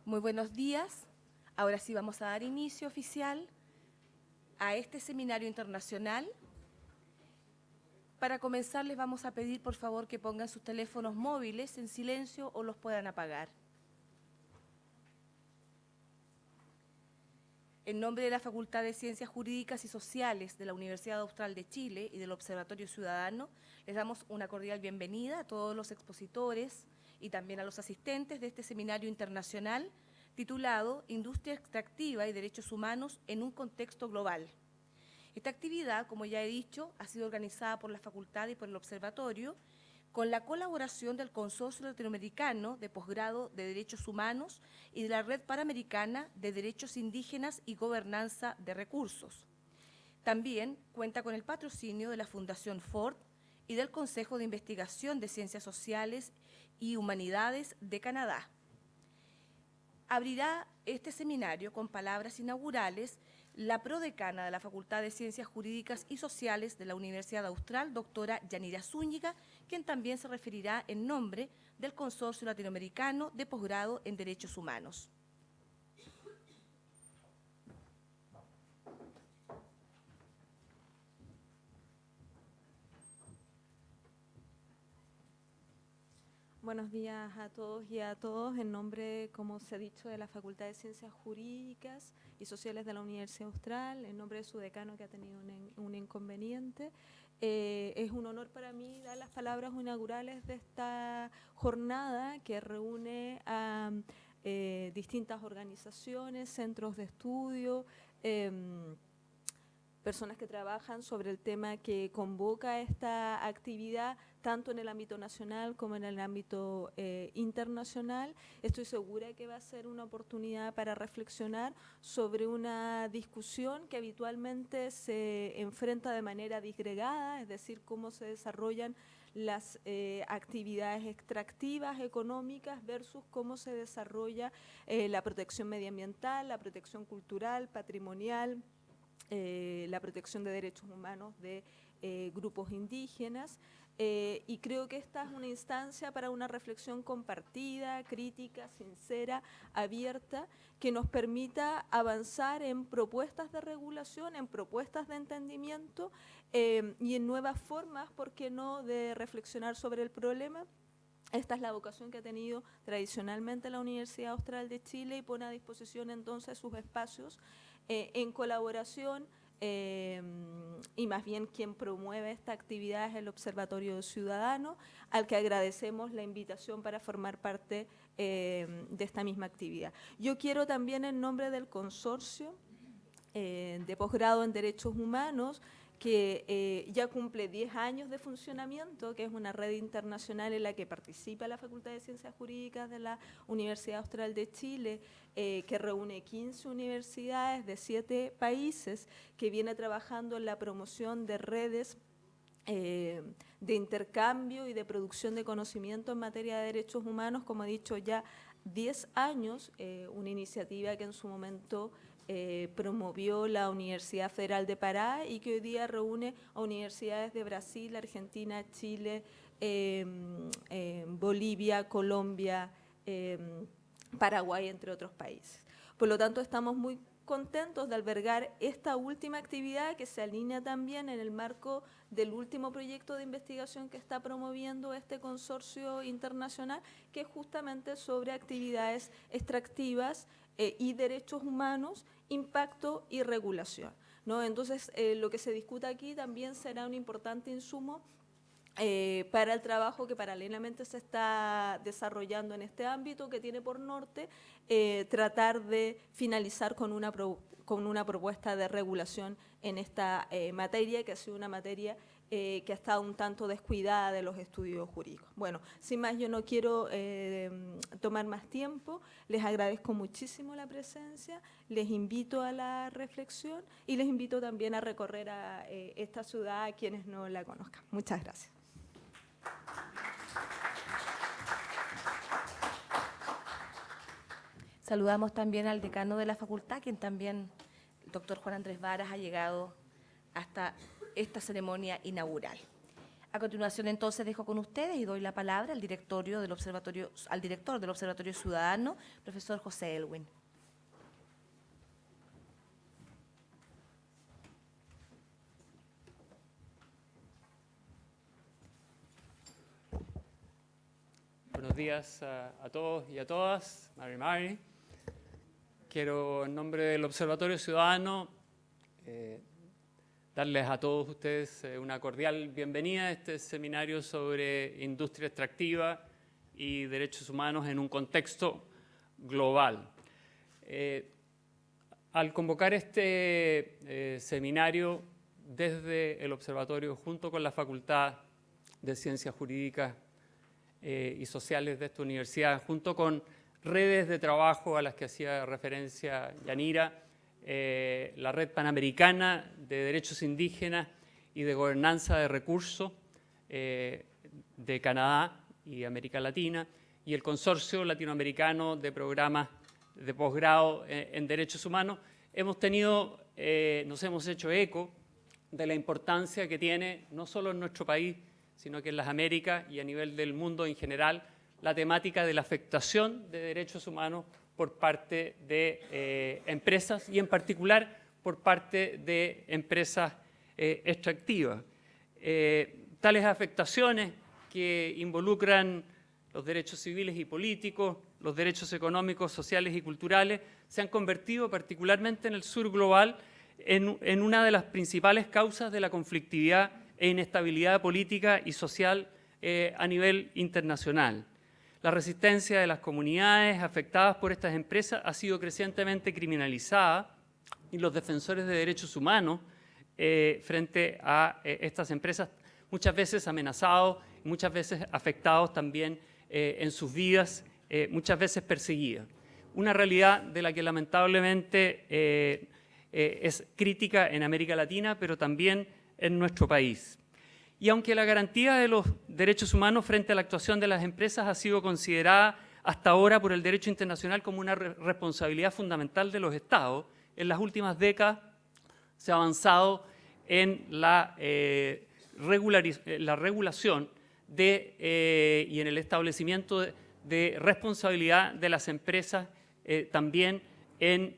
Muy buenos días. Ahora sí vamos a dar inicio oficial a este seminario internacional. Para comenzar les vamos a pedir por favor que pongan sus teléfonos móviles en silencio o los puedan apagar. En nombre de la Facultad de Ciencias Jurídicas y Sociales de la Universidad Austral de Chile y del Observatorio Ciudadano, les damos una cordial bienvenida a todos los expositores y también a los asistentes de este seminario internacional titulado Industria extractiva y derechos humanos en un contexto global. Esta actividad, como ya he dicho, ha sido organizada por la Facultad y por el Observatorio con la colaboración del Consorcio Latinoamericano de Posgrado de Derechos Humanos y de la Red Panamericana de Derechos Indígenas y Gobernanza de Recursos. También cuenta con el patrocinio de la Fundación Ford y del Consejo de Investigación de Ciencias Sociales y Humanidades de Canadá. Abrirá este seminario con palabras inaugurales la prodecana de la Facultad de Ciencias Jurídicas y Sociales de la Universidad Austral, doctora Yanira Zúñiga, quien también se referirá en nombre del Consorcio Latinoamericano de Posgrado en Derechos Humanos. Buenos días a todos y a todas. En nombre, como se ha dicho, de la Facultad de Ciencias Jurídicas y Sociales de la Universidad Austral, en nombre de su decano que ha tenido un inconveniente, es un honor para mí dar las palabras inaugurales de esta jornada que reúne a distintas organizaciones, centros de estudio, personas que trabajan sobre el tema que convoca esta actividad, tanto en el ámbito nacional como en el ámbito internacional. Estoy segura que va a ser una oportunidad para reflexionar sobre una discusión que habitualmente se enfrenta de manera disgregada, es decir, cómo se desarrollan las actividades extractivas económicas versus cómo se desarrolla la protección medioambiental, la protección cultural, patrimonial, la protección de derechos humanos de grupos indígenas, y creo que esta es una instancia para una reflexión compartida, crítica, sincera, abierta, que nos permita avanzar en propuestas de regulación, en propuestas de entendimiento y en nuevas formas, ¿por qué no?, de reflexionar sobre el problema. Esta es la vocación que ha tenido tradicionalmente la Universidad Austral de Chile y pone a disposición entonces sus espacios en colaboración, y más bien quien promueve esta actividad es el Observatorio Ciudadano, al que agradecemos la invitación para formar parte de esta misma actividad. Yo quiero también, en nombre del Consorcio de Posgrado en Derechos Humanos, que ya cumple 10 años de funcionamiento, que es una red internacional en la que participa la Facultad de Ciencias Jurídicas de la Universidad Austral de Chile, que reúne 15 universidades de 7 países, que viene trabajando en la promoción de redes de intercambio y de producción de conocimiento en materia de derechos humanos, como he dicho, ya 10 años, una iniciativa que en su momento promovió la Universidad Federal de Pará y que hoy día reúne a universidades de Brasil, Argentina, Chile, Bolivia, Colombia, Paraguay, entre otros países. Por lo tanto, estamos muy contentos de albergar esta última actividad que se alinea también en el marco del último proyecto de investigación que está promoviendo este consorcio internacional, que es justamente sobre actividades extractivas y derechos humanos, impacto y regulación, ¿no? Entonces, lo que se discuta aquí también será un importante insumo para el trabajo que paralelamente se está desarrollando en este ámbito, que tiene por norte tratar de finalizar con una propuesta de regulación en esta materia, que ha sido una materia que ha estado un tanto descuidada de los estudios jurídicos. Bueno, sin más, yo no quiero tomar más tiempo, les agradezco muchísimo la presencia, les invito a la reflexión y les invito también a recorrer a esta ciudad a quienes no la conozcan. Muchas gracias. Saludamos también al decano de la facultad, quien también, el doctor Juan Andrés Varas, ha llegado hasta esta ceremonia inaugural. A continuación, entonces, dejo con ustedes y doy la palabra al director del Observatorio Ciudadano, profesor José Elwin. Buenos días a todos y a todas. Mari. Quiero, en nombre del Observatorio Ciudadano, darles a todos ustedes una cordial bienvenida a este seminario sobre industria extractiva y derechos humanos en un contexto global. Al convocar este seminario desde el Observatorio, junto con la Facultad de Ciencias Jurídicas y Sociales de esta universidad, junto con redes de trabajo a las que hacía referencia Yanira, la Red Panamericana de Derechos Indígenas y de Gobernanza de Recursos de Canadá y América Latina, y el Consorcio Latinoamericano de Programas de Posgrado en Derechos Humanos, nos hemos hecho eco de la importancia que tiene, no solo en nuestro país, sino que en las Américas y a nivel del mundo en general, la temática de la afectación de derechos humanos por parte de empresas y en particular por parte de empresas extractivas. Tales afectaciones que involucran los derechos civiles y políticos, los derechos económicos, sociales y culturales, se han convertido particularmente en el sur global en una de las principales causas de la conflictividad e inestabilidad política y social a nivel internacional. La resistencia de las comunidades afectadas por estas empresas ha sido crecientemente criminalizada y los defensores de derechos humanos frente a estas empresas muchas veces amenazados, muchas veces afectados también en sus vidas, muchas veces perseguidas. Una realidad de la que lamentablemente es crítica en América Latina, pero también en nuestro país. Y aunque la garantía de los derechos humanos frente a la actuación de las empresas ha sido considerada hasta ahora por el derecho internacional como una responsabilidad fundamental de los Estados, en las últimas décadas se ha avanzado en la regulación y en el establecimiento de responsabilidad de las empresas, también en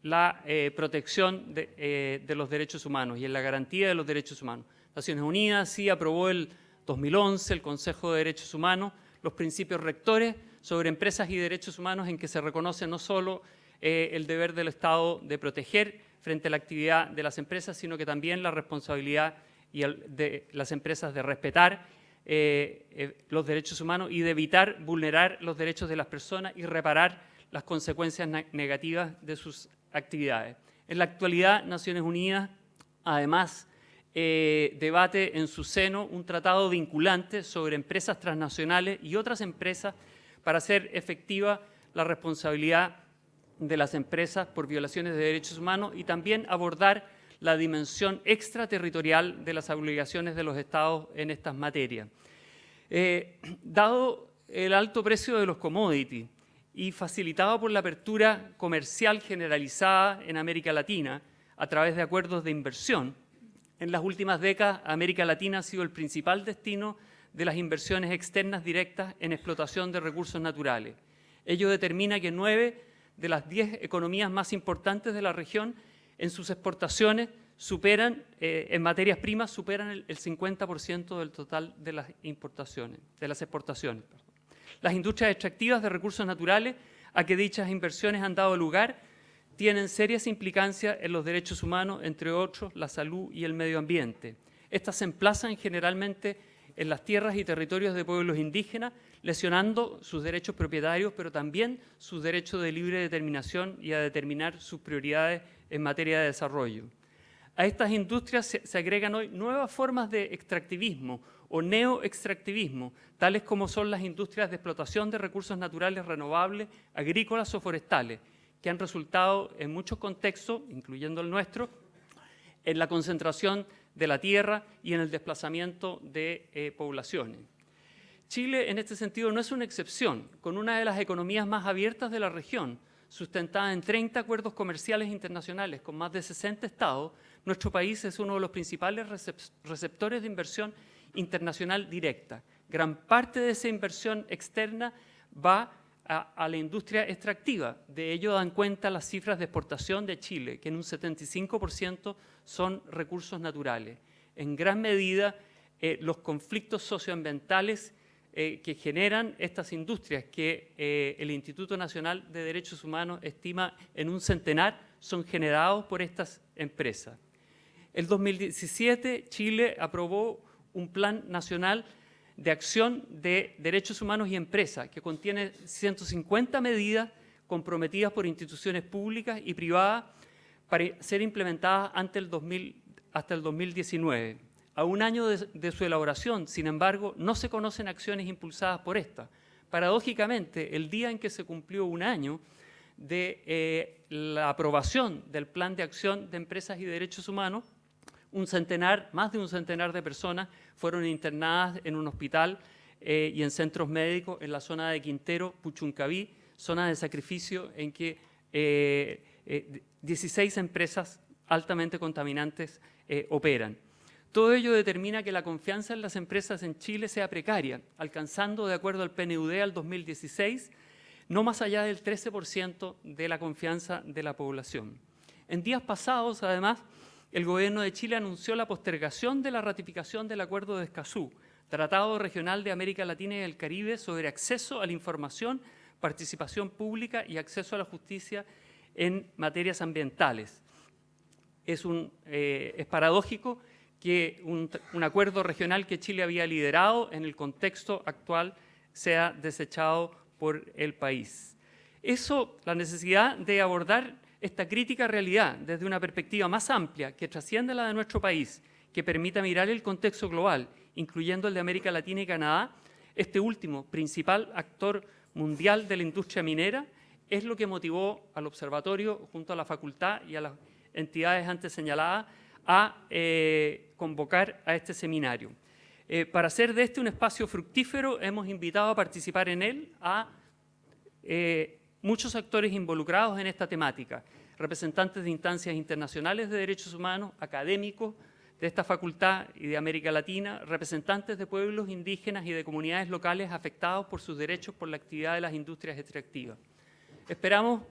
la protección de los derechos humanos y en la garantía de los derechos humanos. Naciones Unidas sí aprobó el 2011 el Consejo de Derechos Humanos, los principios rectores sobre empresas y derechos humanos, en que se reconoce no solo el deber del Estado de proteger frente a la actividad de las empresas, sino que también la responsabilidad de las empresas de respetar los derechos humanos y de evitar vulnerar los derechos de las personas y reparar las consecuencias negativas de sus actividades. En la actualidad, Naciones Unidas, además, debate en su seno un tratado vinculante sobre empresas transnacionales y otras empresas para hacer efectiva la responsabilidad de las empresas por violaciones de derechos humanos y también abordar la dimensión extraterritorial de las obligaciones de los Estados en estas materias. Dado el alto precio de los commodities y facilitado por la apertura comercial generalizada en América Latina a través de acuerdos de inversión, en las últimas décadas América Latina ha sido el principal destino de las inversiones externas directas en explotación de recursos naturales. Ello determina que 9 de las 10 economías más importantes de la región en sus exportaciones en materias primas superan el 50% del total de las exportaciones. Las industrias extractivas de recursos naturales a que dichas inversiones han dado lugar tienen serias implicancias en los derechos humanos, entre otros, la salud y el medio ambiente. Estas se emplazan generalmente en las tierras y territorios de pueblos indígenas, lesionando sus derechos propietarios, pero también su derecho de libre determinación y a determinar sus prioridades en materia de desarrollo. A estas industrias se agregan hoy nuevas formas de extractivismo o neoextractivismo, tales como son las industrias de explotación de recursos naturales renovables, agrícolas o forestales, que han resultado en muchos contextos, incluyendo el nuestro, en la concentración de la tierra y en el desplazamiento de poblaciones. Chile, en este sentido, no es una excepción, con una de las economías más abiertas de la región, sustentada en 30 acuerdos comerciales internacionales con más de 60 estados. nuestro país es uno de los principales receptores de inversión internacional directa. Gran parte de esa inversión externa va a la industria extractiva. De ello dan cuenta las cifras de exportación de Chile, que en un 75% son recursos naturales. En gran medida, los conflictos socioambientales que generan estas industrias, que el Instituto Nacional de Derechos Humanos estima en un centenar, son generados por estas empresas. En 2017, Chile aprobó un Plan Nacional de Acción de Derechos Humanos y Empresas, que contiene 150 medidas comprometidas por instituciones públicas y privadas para ser implementadas hasta el 2019. A un año de su elaboración, sin embargo, no se conocen acciones impulsadas por esta. Paradójicamente, el día en que se cumplió un año de la aprobación del Plan de Acción de Empresas y Derechos Humanos, más de un centenar de personas fueron internadas en un hospital y en centros médicos en la zona de Quintero, Puchuncaví, zona de sacrificio en que 16 empresas altamente contaminantes operan. Todo ello determina que la confianza en las empresas en Chile sea precaria, alcanzando, de acuerdo al PNUD al 2016, no más allá del 13% de la confianza de la población. En días pasados, además, el Gobierno de Chile anunció la postergación de la ratificación del Acuerdo de Escazú, Tratado Regional de América Latina y el Caribe sobre acceso a la información, participación pública y acceso a la justicia en materias ambientales. Es paradójico que un acuerdo regional que Chile había liderado en el contexto actual sea desechado por el país. La necesidad de abordar esta crítica realidad desde una perspectiva más amplia que trasciende la de nuestro país, que permita mirar el contexto global, incluyendo el de América Latina y Canadá, este último principal actor mundial de la industria minera, es lo que motivó al observatorio, junto a la facultad y a las entidades antes señaladas, a convocar a este seminario. Para hacer de este un espacio fructífero, hemos invitado a participar en él a muchos actores involucrados en esta temática, representantes de instancias internacionales de derechos humanos, académicos de esta facultad y de América Latina, representantes de pueblos indígenas y de comunidades locales afectados por sus derechos por la actividad de las industrias extractivas. Esperamos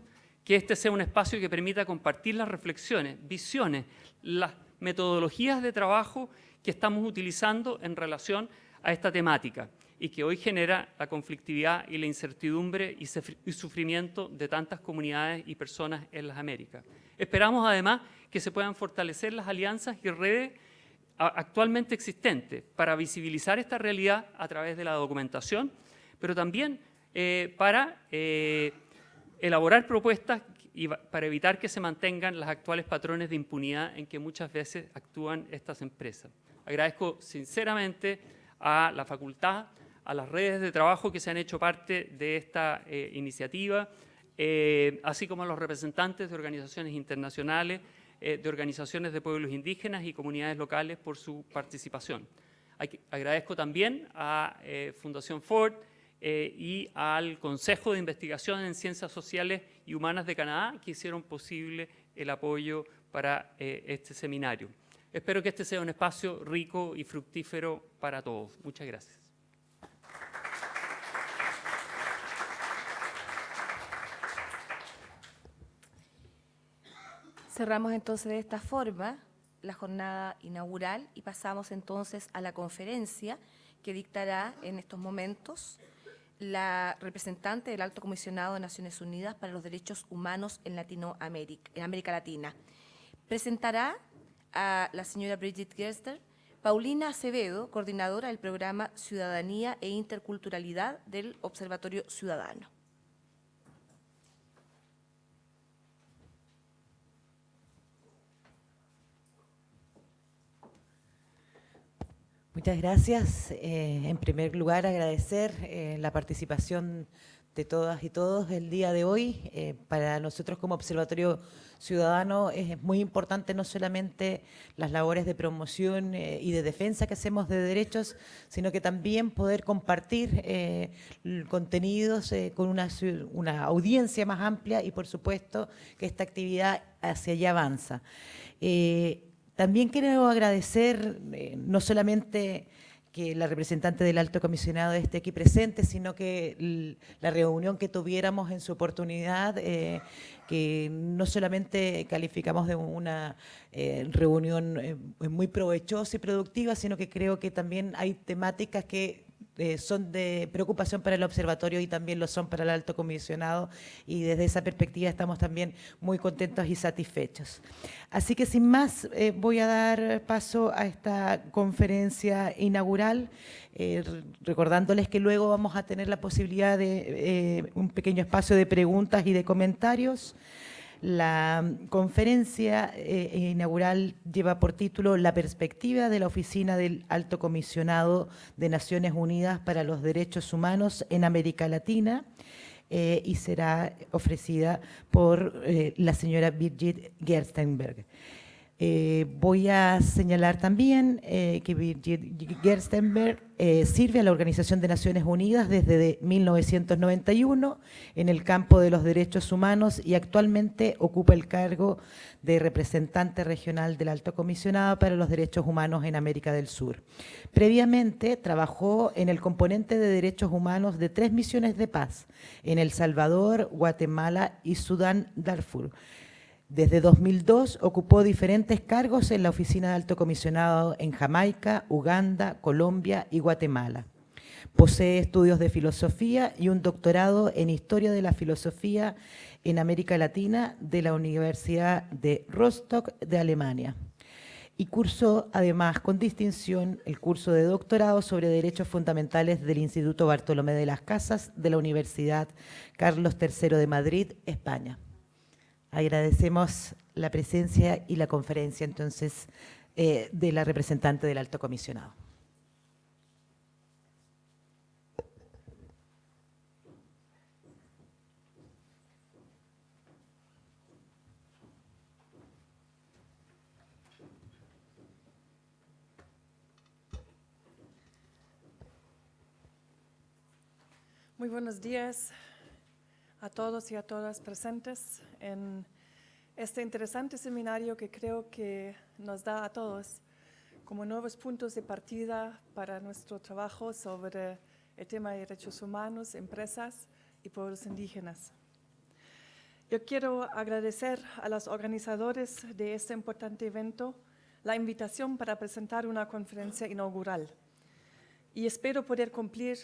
que este sea un espacio que permita compartir las reflexiones, visiones, las metodologías de trabajo que estamos utilizando en relación a esta temática y que hoy genera la conflictividad y la incertidumbre y sufrimiento de tantas comunidades y personas en las Américas. Esperamos además que se puedan fortalecer las alianzas y redes actualmente existentes para visibilizar esta realidad a través de la documentación, pero también para elaborar propuestas y para evitar que se mantengan los actuales patrones de impunidad en que muchas veces actúan estas empresas. Agradezco sinceramente a la facultad, a las redes de trabajo que se han hecho parte de esta iniciativa, así como a los representantes de organizaciones internacionales, de organizaciones de pueblos indígenas y comunidades locales por su participación. Agradezco también a Fundación Ford y al Consejo de Investigación en Ciencias Sociales y Humanas de Canadá, que hicieron posible el apoyo para este seminario. Espero que este sea un espacio rico y fructífero para todos. Muchas gracias. Cerramos entonces de esta forma la jornada inaugural y pasamos entonces a la conferencia que dictará en estos momentos la representante del Alto Comisionado de Naciones Unidas para los Derechos Humanos en América Latina. Presentará a la señora Brigitte Gerster, Paulina Acevedo, coordinadora del programa Ciudadanía e Interculturalidad del Observatorio Ciudadano. Muchas gracias. En primer lugar, agradecer la participación de todas y todos el día de hoy. Para nosotros como Observatorio Ciudadano es muy importante no solamente las labores de promoción y de defensa que hacemos de derechos, sino que también poder compartir contenidos con una audiencia más amplia y, por supuesto, que esta actividad hacia allá avanza. También quiero agradecer no solamente que la representante del Alto Comisionado esté aquí presente, sino que la reunión que tuviéramos en su oportunidad, que no solamente calificamos de una reunión muy provechosa y productiva, sino que creo que también hay temáticas que son de preocupación para el observatorio y también lo son para el Alto Comisionado, y desde esa perspectiva estamos también muy contentos y satisfechos. Así que sin más voy a dar paso a esta conferencia inaugural, recordándoles que luego vamos a tener la posibilidad de un pequeño espacio de preguntas y de comentarios. La conferencia inaugural lleva por título La perspectiva de la Oficina del Alto Comisionado de Naciones Unidas para los Derechos Humanos en América Latina, y será ofrecida por la señora Birgit Gerstenberg. Voy a señalar también que Birgit Gerstenberg sirve a la Organización de Naciones Unidas desde 1991 en el campo de los derechos humanos y actualmente ocupa el cargo de representante regional del Alto Comisionado para los Derechos Humanos en América del Sur. Previamente trabajó en el componente de derechos humanos de 3 misiones de paz en El Salvador, Guatemala y Sudán Darfur. Desde 2002 ocupó diferentes cargos en la Oficina de Alto Comisionado en Jamaica, Uganda, Colombia y Guatemala. Posee estudios de filosofía y un doctorado en Historia de la Filosofía en América Latina de la Universidad de Rostock de Alemania. Y cursó además con distinción el curso de doctorado sobre Derechos Fundamentales del Instituto Bartolomé de las Casas de la Universidad Carlos III de Madrid, España. Agradecemos la presencia y la conferencia, entonces, de la representante del Alto Comisionado. Muy buenos días a todos y a todas presentes en este interesante seminario que creo que nos da a todos como nuevos puntos de partida para nuestro trabajo sobre el tema de derechos humanos, empresas y pueblos indígenas. Yo quiero agradecer a los organizadores de este importante evento la invitación para presentar una conferencia inaugural y espero poder cumplir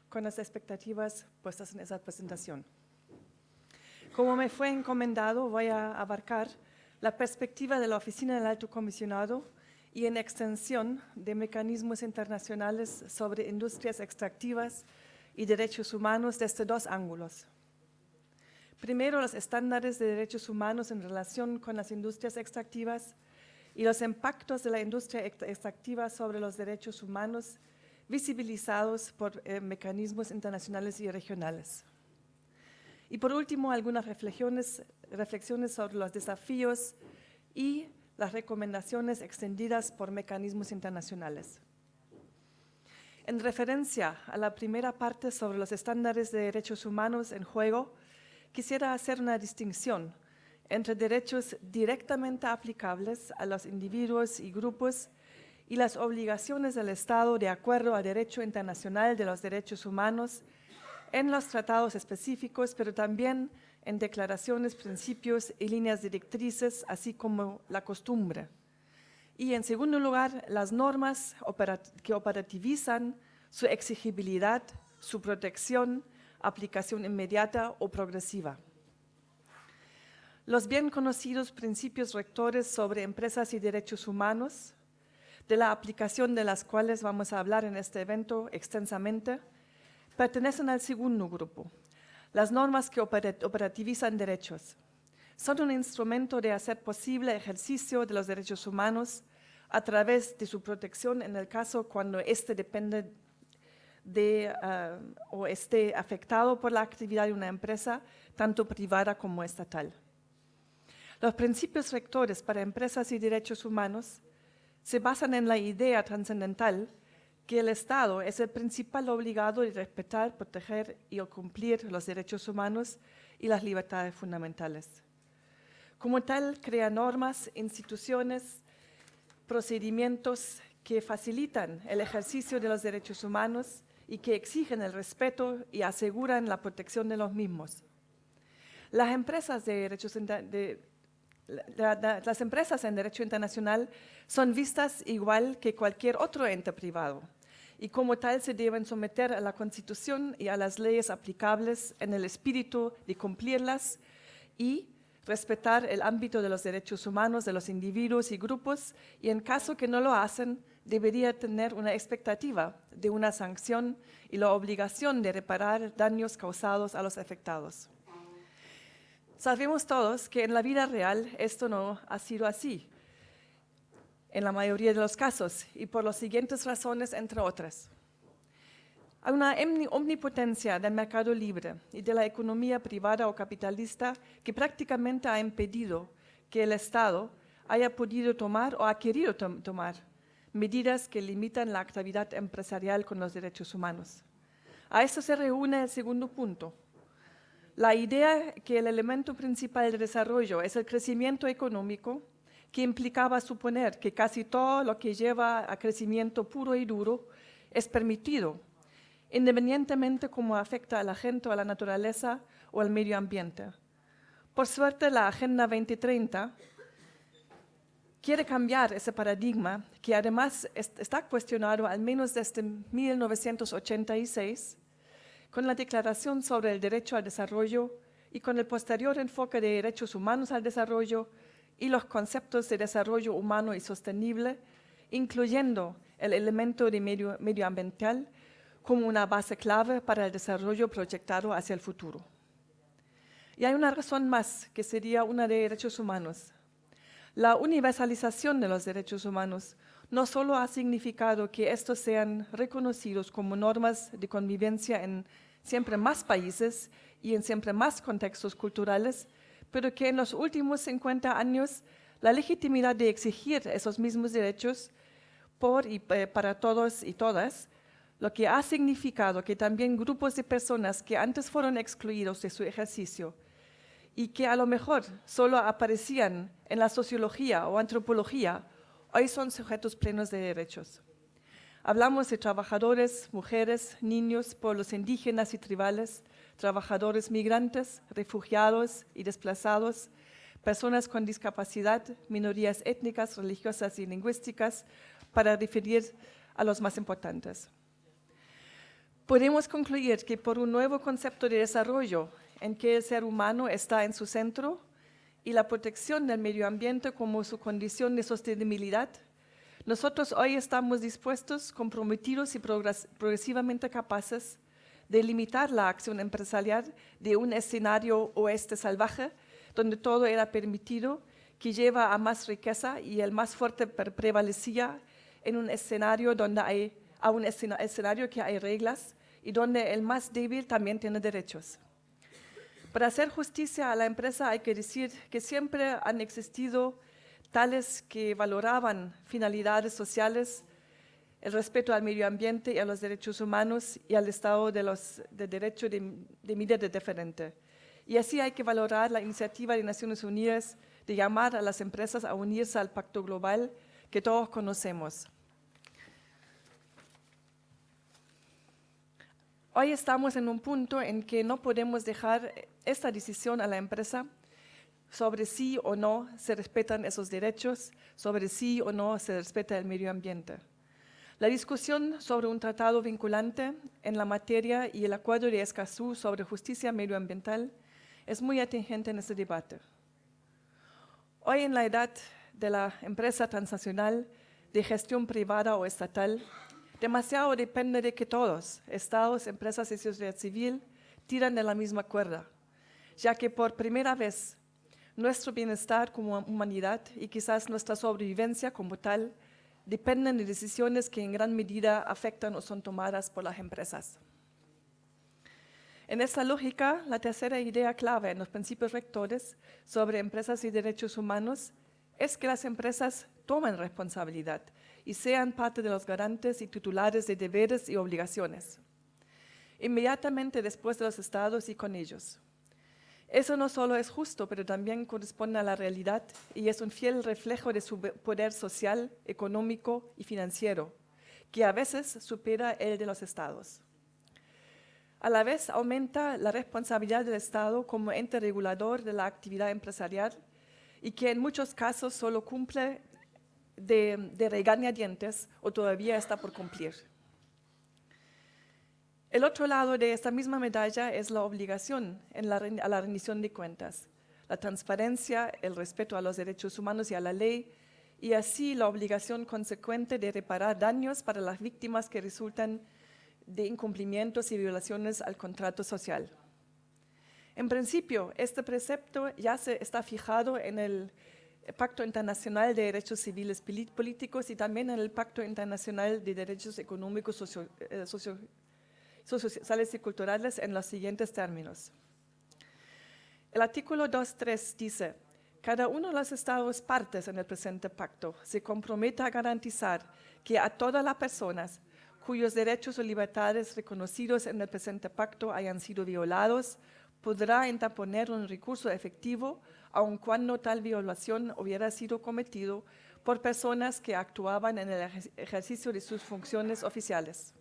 con las expectativas puestas en esa presentación. Como me fue encomendado, voy a abarcar la perspectiva de la Oficina del Alto Comisionado y en extensión de mecanismos internacionales sobre industrias extractivas y derechos humanos desde 2 ángulos. Primero, los estándares de derechos humanos en relación con las industrias extractivas y los impactos de la industria extractiva sobre los derechos humanos visibilizados por mecanismos internacionales y regionales. Y por último, algunas reflexiones sobre los desafíos y las recomendaciones extendidas por mecanismos internacionales. En referencia a la primera parte sobre los estándares de derechos humanos en juego, quisiera hacer una distinción entre derechos directamente aplicables a los individuos y grupos y las obligaciones del Estado de acuerdo al derecho internacional de los derechos humanos en los tratados específicos, pero también en declaraciones, principios y líneas directrices, así como la costumbre. Y en segundo lugar, las normas que operativizan su exigibilidad, su protección, aplicación inmediata o progresiva. Los bien conocidos principios rectores sobre empresas y derechos humanos, de la aplicación de las cuales vamos a hablar en este evento extensamente, pertenecen al segundo grupo, las normas que operativizan derechos. Son un instrumento de hacer posible el ejercicio de los derechos humanos a través de su protección en el caso cuando éste depende de o esté afectado por la actividad de una empresa, tanto privada como estatal. Los principios rectores para empresas y derechos humanos se basan en la idea trascendental que el Estado es el principal obligado de respetar, proteger y cumplir los derechos humanos y las libertades fundamentales. Como tal, crea normas, instituciones procedimientos que facilitan el ejercicio de los derechos humanos y que exigen el respeto y aseguran la protección de los mismos. Las empresas las empresas en derecho internacional son vistas igual que cualquier otro ente privado y como tal se deben someter a la Constitución y a las leyes aplicables en el espíritu de cumplirlas y respetar el ámbito de los derechos humanos de los individuos y grupos, y en caso que no lo hacen, debería tener una expectativa de una sanción y la obligación de reparar daños causados a los afectados. Sabemos todos que en la vida real esto no ha sido así, en la mayoría de los casos, y por las siguientes razones, entre otras. Hay una omnipotencia del mercado libre y de la economía privada o capitalista que prácticamente ha impedido que el Estado haya podido tomar o ha querido tomar medidas que limitan la actividad empresarial con los derechos humanos. A esto se reúne el segundo punto. La idea que el elemento principal del desarrollo es el crecimiento económico, que implicaba suponer que casi todo lo que lleva a crecimiento puro y duro es permitido, independientemente cómo afecta a la gente o a la naturaleza o al medio ambiente. Por suerte, la Agenda 2030 quiere cambiar ese paradigma, que además está cuestionado al menos desde 1986, con la Declaración sobre el Derecho al Desarrollo y con el posterior enfoque de derechos humanos al desarrollo y los conceptos de desarrollo humano y sostenible, incluyendo el elemento de medioambiental como una base clave para el desarrollo proyectado hacia el futuro. Y hay una razón más, que sería una de derechos humanos. La universalización de los derechos humanos no solo ha significado que estos sean reconocidos como normas de convivencia en siempre más países y en siempre más contextos culturales, pero que en los últimos 50 años la legitimidad de exigir esos mismos derechos por y para todos y todas, lo que ha significado que también grupos de personas que antes fueron excluidos de su ejercicio y que a lo mejor solo aparecían en la sociología o antropología, hoy son sujetos plenos de derechos. Hablamos de trabajadores, mujeres, niños, pueblos indígenas y tribales, trabajadores migrantes, refugiados y desplazados, personas con discapacidad, minorías étnicas, religiosas y lingüísticas, para referir a los más importantes. Podemos concluir que por un nuevo concepto de desarrollo en que el ser humano está en su centro y la protección del medio ambiente como su condición de sostenibilidad, nosotros hoy estamos dispuestos, comprometidos y progresivamente capaces de limitar la acción empresarial de un escenario oeste salvaje, donde todo era permitido, que lleva a más riqueza y el más fuerte prevalecía en un escenario donde hay escenario que hay reglas y donde el más débil también tiene derechos. Para hacer justicia a la empresa hay que decir que siempre han existido tales que valoraban finalidades sociales, el respeto al medio ambiente y a los derechos humanos y al Estado de Derecho de medida diferente. Y así hay que valorar la iniciativa de Naciones Unidas de llamar a las empresas a unirse al Pacto Global que todos conocemos. Hoy estamos en un punto en que no podemos dejar esta decisión a la empresa sobre si o no se respetan esos derechos, sobre si o no se respeta el medio ambiente. La discusión sobre un tratado vinculante en la materia y el acuerdo de Escazú sobre justicia medioambiental es muy atingente en este debate. Hoy, en la edad de la empresa transnacional de gestión privada o estatal, demasiado depende de que todos, estados, empresas y sociedad civil, tiran de la misma cuerda, ya que por primera vez nuestro bienestar como humanidad y quizás nuestra sobrevivencia como tal dependen de decisiones que en gran medida afectan o son tomadas por las empresas. En esta lógica, la tercera idea clave en los principios rectores sobre empresas y derechos humanos es que las empresas tomen responsabilidad y sean parte de los garantes y titulares de deberes y obligaciones, inmediatamente después de los estados y con ellos. Eso no solo es justo, pero también corresponde a la realidad y es un fiel reflejo de su poder social, económico y financiero, que a veces supera el de los estados. A la vez aumenta la responsabilidad del Estado como ente regulador de la actividad empresarial y que en muchos casos solo cumple de regañadientes o todavía está por cumplir. El otro lado de esta misma medalla es la obligación a la rendición de cuentas, la transparencia, el respeto a los derechos humanos y a la ley, y así la obligación consecuente de reparar daños para las víctimas que resultan de incumplimientos y violaciones al contrato social. En principio, este precepto ya está fijado en el Pacto Internacional de Derechos Civiles Políticos y también en el Pacto Internacional de Derechos Económicos, Sociales y Culturales en los siguientes términos. El artículo 2.3 dice: cada uno de los Estados partes en el presente pacto se compromete a garantizar que a todas las personas cuyos derechos o libertades reconocidos en el presente pacto hayan sido violados, podrá interponer un recurso efectivo, aun cuando tal violación hubiera sido cometido por personas que actuaban en el ejercicio de sus funciones oficiales.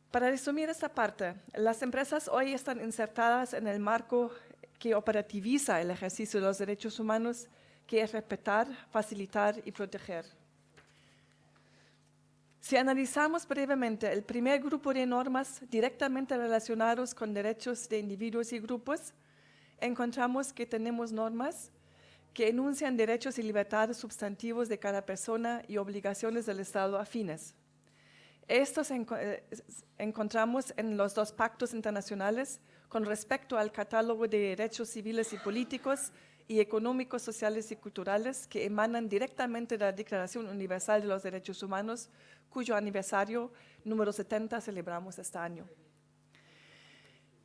Para resumir esta parte, las empresas hoy están insertadas en el marco que operativiza el ejercicio de los derechos humanos, que es respetar, facilitar y proteger. Si analizamos brevemente el primer grupo de normas directamente relacionados con derechos de individuos y grupos, encontramos que tenemos normas que enuncian derechos y libertades sustantivos de cada persona y obligaciones del Estado afines. Estos encontramos en los dos pactos internacionales con respecto al catálogo de derechos civiles y políticos y económicos, sociales y culturales que emanan directamente de la Declaración Universal de los Derechos Humanos, cuyo aniversario número 70 celebramos este año.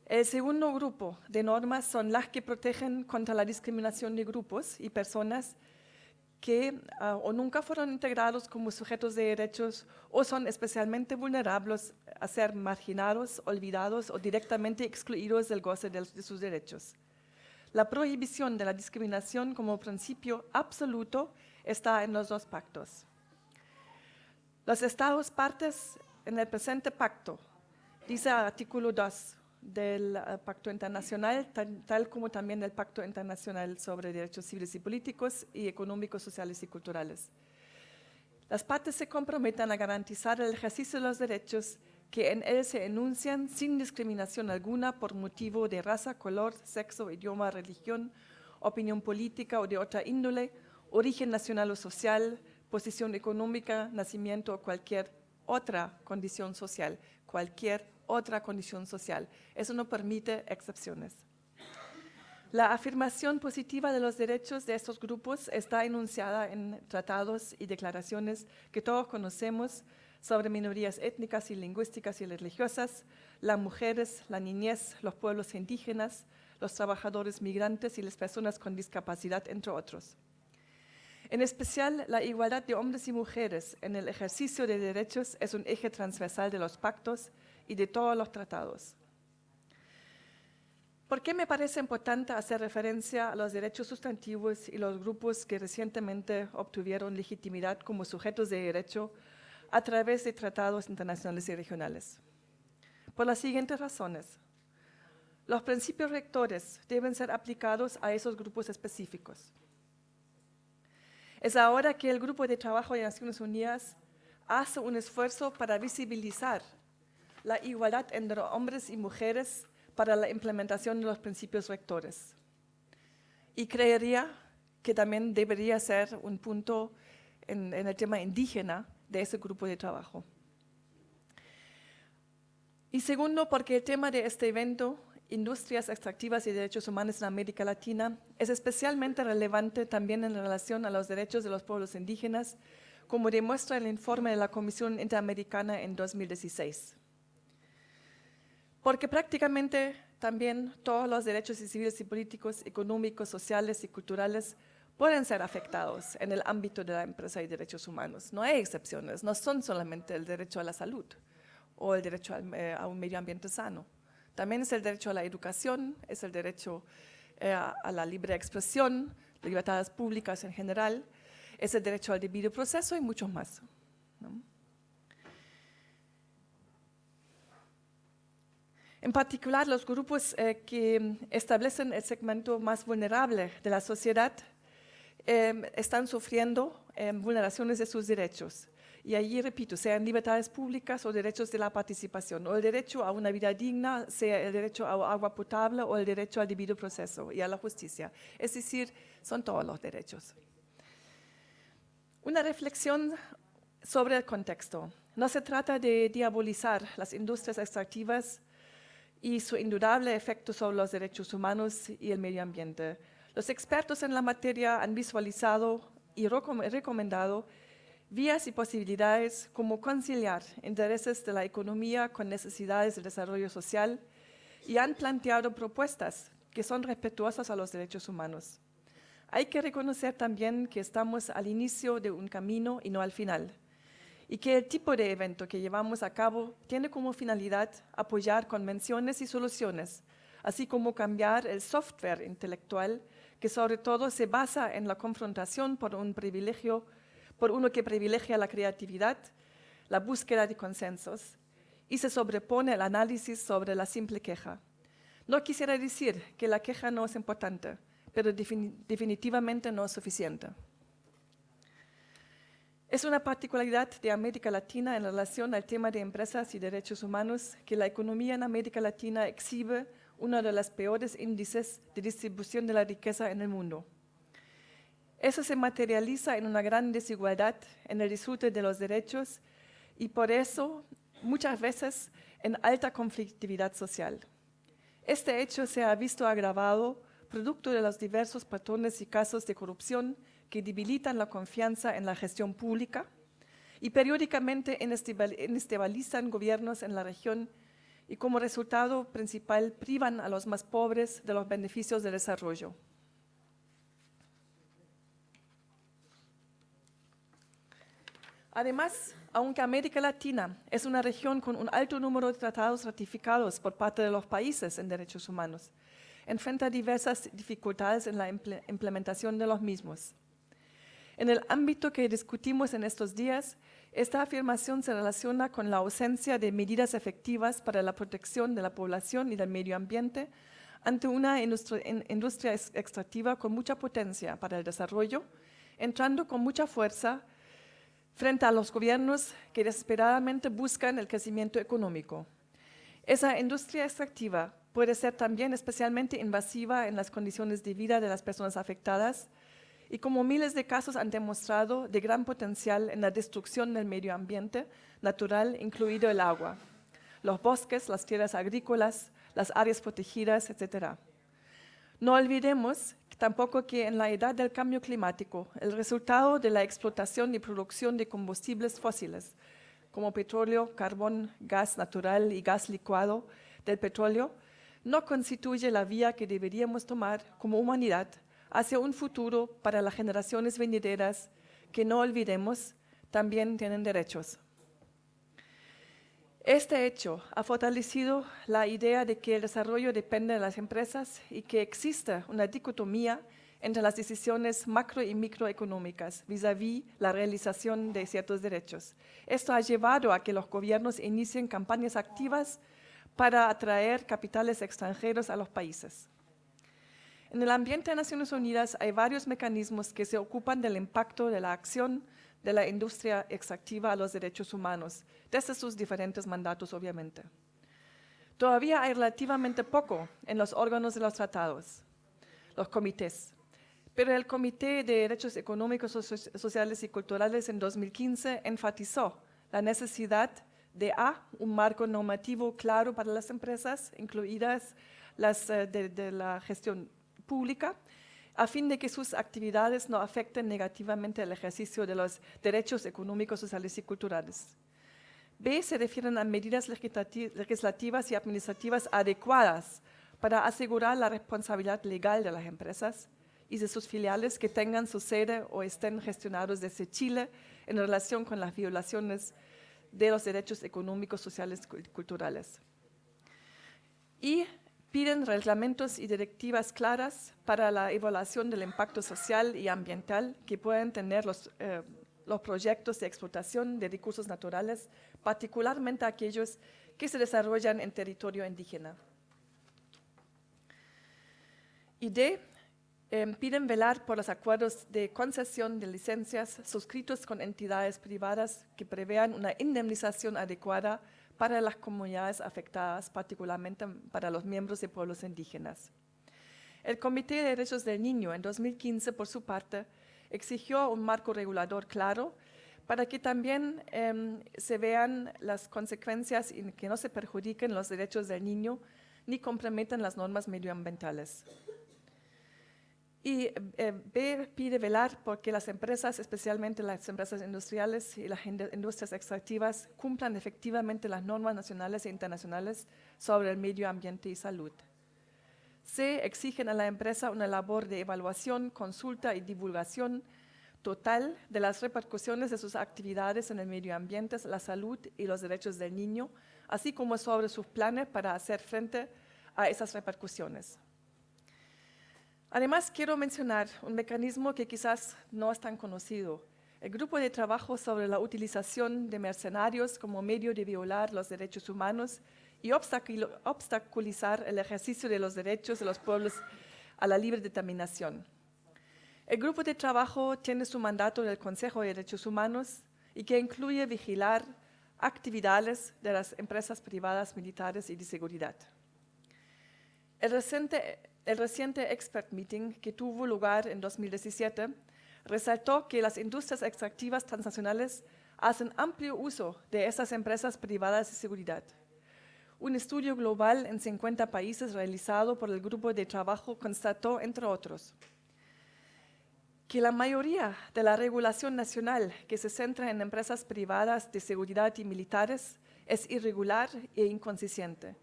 El segundo grupo de normas son las que protegen contra la discriminación de grupos y personas que o nunca fueron integrados como sujetos de derechos o son especialmente vulnerables a ser marginados, olvidados o directamente excluidos del goce de sus derechos. La prohibición de la discriminación como principio absoluto está en los dos pactos. Los Estados partes en el presente pacto, dice el artículo 2 del Pacto Internacional, tal como también el Pacto Internacional sobre Derechos Civiles y Políticos y Económicos, Sociales y Culturales. Las partes se comprometen a garantizar el ejercicio de los derechos que en él se enuncian sin discriminación alguna por motivo de raza, color, sexo, idioma, religión, opinión política o de otra índole, origen nacional o social, posición económica, nacimiento o cualquier otra condición social, Eso no permite excepciones. La afirmación positiva de los derechos de estos grupos está enunciada en tratados y declaraciones que todos conocemos sobre minorías étnicas y lingüísticas y religiosas, las mujeres, la niñez, los pueblos indígenas, los trabajadores migrantes y las personas con discapacidad, entre otros. En especial, la igualdad de hombres y mujeres en el ejercicio de derechos es un eje transversal de los pactos y de todos los tratados. ¿Por qué me parece importante hacer referencia a los derechos sustantivos y los grupos que recientemente obtuvieron legitimidad como sujetos de derecho a través de tratados internacionales y regionales? Por las siguientes razones. Los principios rectores deben ser aplicados a esos grupos específicos. Es ahora que el Grupo de Trabajo de Naciones Unidas hace un esfuerzo para visibilizar la igualdad entre hombres y mujeres para la implementación de los principios rectores. Y creería que también debería ser un punto en el tema indígena de ese grupo de trabajo. Y segundo, porque el tema de este evento, Industrias Extractivas y Derechos Humanos en América Latina, es especialmente relevante también en relación a los derechos de los pueblos indígenas, como demuestra el informe de la Comisión Interamericana en 2016. Porque prácticamente también todos los derechos civiles y políticos, económicos, sociales y culturales pueden ser afectados en el ámbito de la empresa y derechos humanos. No hay excepciones, no son solamente el derecho a la salud o el derecho a un medio ambiente sano. También es el derecho a la educación, es el derecho a la libre expresión, libertades públicas en general, es el derecho al debido proceso y muchos más, ¿no? En particular, los grupos que establecen el segmento más vulnerable de la sociedad están sufriendo vulneraciones de sus derechos. Y allí, repito, sean libertades públicas o derechos de la participación, o el derecho a una vida digna, sea el derecho a agua potable o el derecho al debido proceso y a la justicia. Es decir, son todos los derechos. Una reflexión sobre el contexto. No se trata de diabolizar las industrias extractivas y su indudable efecto sobre los derechos humanos y el medio ambiente. Los expertos en la materia han visualizado y recomendado vías y posibilidades como conciliar intereses de la economía con necesidades de desarrollo social y han planteado propuestas que son respetuosas a los derechos humanos. Hay que reconocer también que estamos al inicio de un camino y no al final, y que el tipo de evento que llevamos a cabo tiene como finalidad apoyar convenciones y soluciones, así como cambiar el software intelectual que sobre todo se basa en la confrontación por uno que privilegia la creatividad, la búsqueda de consensos y se sobrepone el análisis sobre la simple queja. No quisiera decir que la queja no es importante, pero definitivamente no es suficiente. Es una particularidad de América Latina en relación al tema de empresas y derechos humanos que la economía en América Latina exhibe uno de los peores índices de distribución de la riqueza en el mundo. Eso se materializa en una gran desigualdad en el disfrute de los derechos y por eso muchas veces en alta conflictividad social. Este hecho se ha visto agravado producto de los diversos patrones y casos de corrupción que debilitan la confianza en la gestión pública y periódicamente inestabilizan gobiernos en la región y como resultado principal privan a los más pobres de los beneficios del desarrollo. Además, aunque América Latina es una región con un alto número de tratados ratificados por parte de los países en derechos humanos, enfrenta diversas dificultades en la implementación de los mismos. En el ámbito que discutimos en estos días, esta afirmación se relaciona con la ausencia de medidas efectivas para la protección de la población y del medio ambiente ante una industria extractiva con mucha potencia para el desarrollo, entrando con mucha fuerza frente a los gobiernos que desesperadamente buscan el crecimiento económico. Esa industria extractiva puede ser también especialmente invasiva en las condiciones de vida de las personas afectadas y como miles de casos han demostrado de gran potencial en la destrucción del medio ambiente natural, incluido el agua, los bosques, las tierras agrícolas, las áreas protegidas, etc. No olvidemos tampoco que en la edad del cambio climático, el resultado de la explotación y producción de combustibles fósiles, como petróleo, carbón, gas natural y gas licuado del petróleo, no constituye la vía que deberíamos tomar como humanidad hacia un futuro para las generaciones venideras que, no olvidemos, también tienen derechos. Este hecho ha fortalecido la idea de que el desarrollo depende de las empresas y que existe una dicotomía entre las decisiones macro y microeconómicas vis-à-vis la realización de ciertos derechos. Esto ha llevado a que los gobiernos inicien campañas activas para atraer capitales extranjeros a los países. En el ambiente de Naciones Unidas hay varios mecanismos que se ocupan del impacto de la acción de la industria extractiva a los derechos humanos, desde sus diferentes mandatos, obviamente. Todavía hay relativamente poco en los órganos de los tratados, los comités, pero el Comité de Derechos Económicos, Sociales y Culturales en 2015 enfatizó la necesidad de un marco normativo claro para las empresas, incluidas las de la gestión pública, a fin de que sus actividades no afecten negativamente el ejercicio de los derechos económicos, sociales y culturales. B, se refieren a medidas legislativas y administrativas adecuadas para asegurar la responsabilidad legal de las empresas y de sus filiales que tengan su sede o estén gestionados desde Chile en relación con las violaciones de los derechos económicos, sociales y culturales. y piden reglamentos y directivas claras para la evaluación del impacto social y ambiental que pueden tener los proyectos de explotación de recursos naturales, particularmente aquellos que se desarrollan en territorio indígena. Y piden velar por los acuerdos de concesión de licencias suscritos con entidades privadas que prevean una indemnización adecuada para las comunidades afectadas, particularmente para los miembros de pueblos indígenas. El Comité de Derechos del Niño en 2015, por su parte, exigió un marco regulador claro para que también se vean las consecuencias y que no se perjudiquen los derechos del niño ni comprometan las normas medioambientales. Y B pide velar porque las empresas, especialmente las empresas industriales y las industrias extractivas, cumplan efectivamente las normas nacionales e internacionales sobre el medio ambiente y salud. C exigen a la empresa una labor de evaluación, consulta y divulgación total de las repercusiones de sus actividades en el medio ambiente, la salud y los derechos del niño, así como sobre sus planes para hacer frente a esas repercusiones. Además, quiero mencionar un mecanismo que quizás no es tan conocido. El grupo de trabajo sobre la utilización de mercenarios como medio de violar los derechos humanos y obstaculizar el ejercicio de los derechos de los pueblos a la libre determinación. El grupo de trabajo tiene su mandato del Consejo de Derechos Humanos y que incluye vigilar actividades de las empresas privadas militares y de seguridad. El reciente Expert Meeting que tuvo lugar en 2017 resaltó que las industrias extractivas transnacionales hacen amplio uso de esas empresas privadas de seguridad. Un estudio global en 50 países realizado por el grupo de trabajo constató, entre otros, que la mayoría de la regulación nacional que se centra en empresas privadas de seguridad y militares es irregular e inconsistente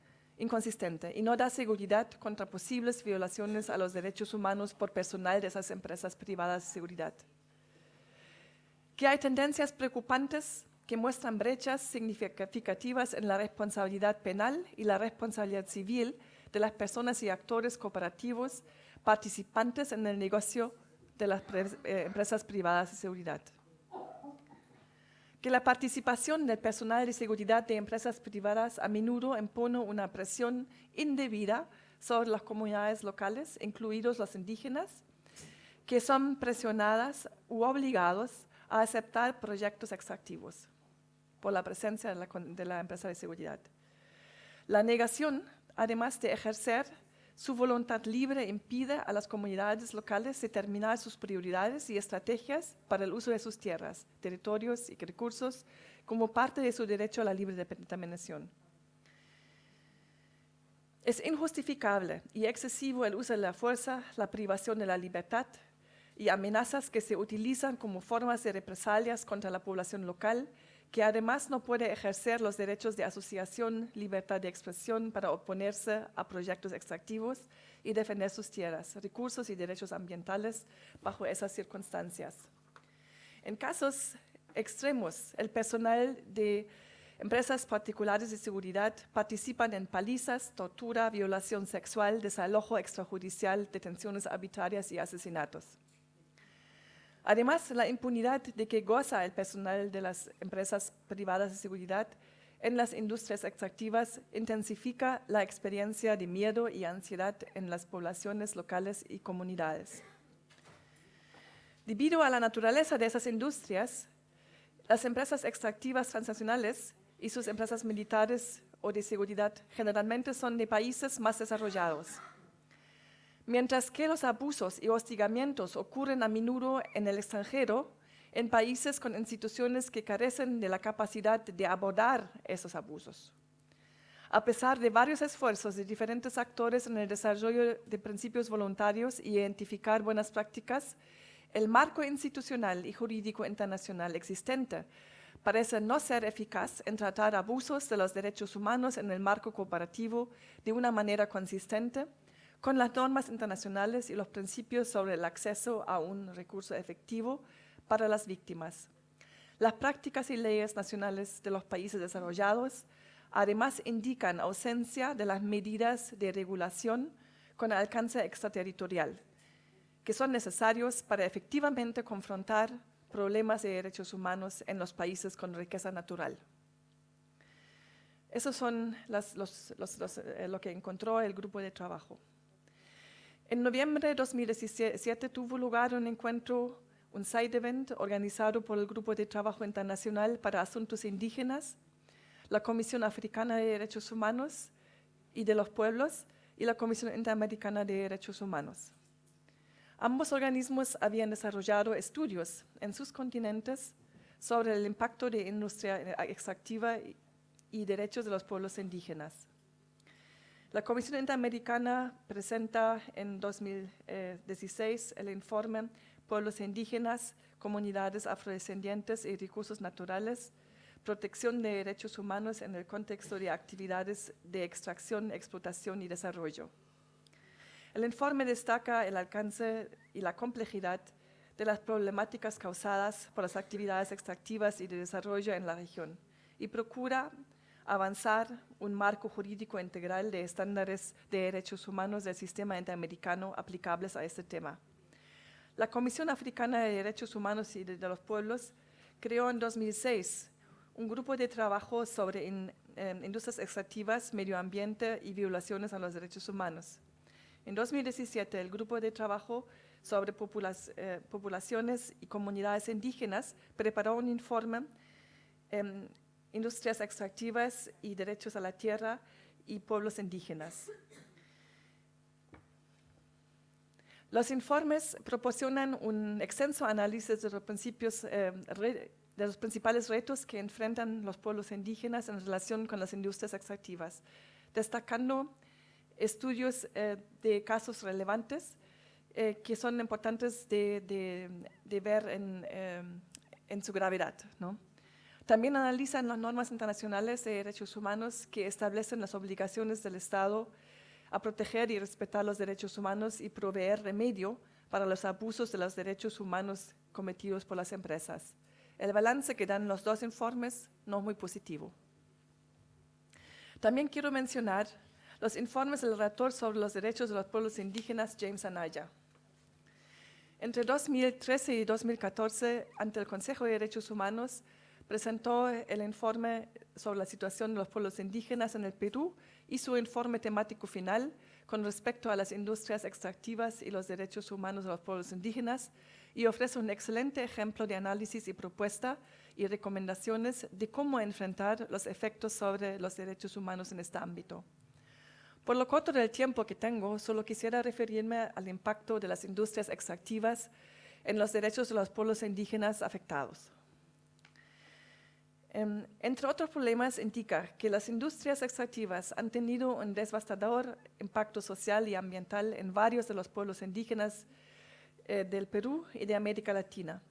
y no da seguridad contra posibles violaciones a los derechos humanos por personal de esas empresas privadas de seguridad. Que hay tendencias preocupantes que muestran brechas significativas en la responsabilidad penal y la responsabilidad civil de las personas y actores cooperativos participantes en el negocio de las empresas privadas de seguridad. Que la participación del personal de seguridad de empresas privadas a menudo impone una presión indebida sobre las comunidades locales, incluidos los indígenas, que son presionadas u obligados a aceptar proyectos extractivos por la presencia de la empresa de seguridad. La negación, además de ejercer su voluntad libre, impide a las comunidades locales determinar sus prioridades y estrategias para el uso de sus tierras, territorios y recursos como parte de su derecho a la libre determinación. Es injustificable y excesivo el uso de la fuerza, la privación de la libertad y amenazas que se utilizan como formas de represalias contra la población local, que además no puede ejercer los derechos de asociación, libertad de expresión para oponerse a proyectos extractivos y defender sus tierras, recursos y derechos ambientales bajo esas circunstancias. En casos extremos, el personal de empresas particulares de seguridad participan en palizas, tortura, violación sexual, desalojo extrajudicial, detenciones arbitrarias y asesinatos. Además, la impunidad de que goza el personal de las empresas privadas de seguridad en las industrias extractivas intensifica la experiencia de miedo y ansiedad en las poblaciones locales y comunidades. Debido a la naturaleza de esas industrias, las empresas extractivas transnacionales y sus empresas militares o de seguridad generalmente son de países más desarrollados. Mientras que los abusos y hostigamientos ocurren a menudo en el extranjero, en países con instituciones que carecen de la capacidad de abordar esos abusos. A pesar de varios esfuerzos de diferentes actores en el desarrollo de principios voluntarios y identificar buenas prácticas, el marco institucional y jurídico internacional existente parece no ser eficaz en tratar abusos de los derechos humanos en el marco cooperativo de una manera consistente con las normas internacionales y los principios sobre el acceso a un recurso efectivo para las víctimas. Las prácticas y leyes nacionales de los países desarrollados, además indican ausencia de las medidas de regulación con alcance extraterritorial, que son necesarios para efectivamente confrontar problemas de derechos humanos en los países con riqueza natural. Esos son lo que encontró el grupo de trabajo. En noviembre de 2017 tuvo lugar un encuentro, un side event organizado por el Grupo de Trabajo Internacional para Asuntos Indígenas, la Comisión Africana de Derechos Humanos y de los Pueblos y la Comisión Interamericana de Derechos Humanos. Ambos organismos habían desarrollado estudios en sus continentes sobre el impacto de industria extractiva y derechos de los pueblos indígenas. La Comisión Interamericana presenta en 2016 el informe Pueblos indígenas, comunidades afrodescendientes y recursos naturales, protección de derechos humanos en el contexto de actividades de extracción, explotación y desarrollo. El informe destaca el alcance y la complejidad de las problemáticas causadas por las actividades extractivas y de desarrollo en la región y procura avanzar un marco jurídico integral de estándares de derechos humanos del sistema interamericano aplicables a este tema. La Comisión Africana de Derechos Humanos y de los Pueblos creó en 2006 un grupo de trabajo sobre industrias extractivas, medio ambiente y violaciones a los derechos humanos. En 2017, el grupo de trabajo sobre poblaciones y comunidades indígenas preparó un informe Industrias extractivas y derechos a la tierra y pueblos indígenas. Los informes proporcionan un extenso análisis de los principales retos que enfrentan los pueblos indígenas en relación con las industrias extractivas, destacando estudios de casos relevantes que son importantes de ver en su gravedad, ¿no? También analizan las normas internacionales de derechos humanos que establecen las obligaciones del Estado a proteger y respetar los derechos humanos y proveer remedio para los abusos de los derechos humanos cometidos por las empresas. El balance que dan los dos informes no es muy positivo. También quiero mencionar los informes del relator sobre los derechos de los pueblos indígenas, James Anaya. Entre 2013 y 2014, ante el Consejo de Derechos Humanos, presentó el informe sobre la situación de los pueblos indígenas en el Perú y su informe temático final con respecto a las industrias extractivas y los derechos humanos de los pueblos indígenas, y ofrece un excelente ejemplo de análisis y propuesta y recomendaciones de cómo enfrentar los efectos sobre los derechos humanos en este ámbito. Por lo corto del tiempo que tengo, solo quisiera referirme al impacto de las industrias extractivas en los derechos de los pueblos indígenas afectados. Entre otros problemas, indica que las industrias extractivas han tenido un devastador impacto social y ambiental en varios de los pueblos indígenas del Perú y de América Latina,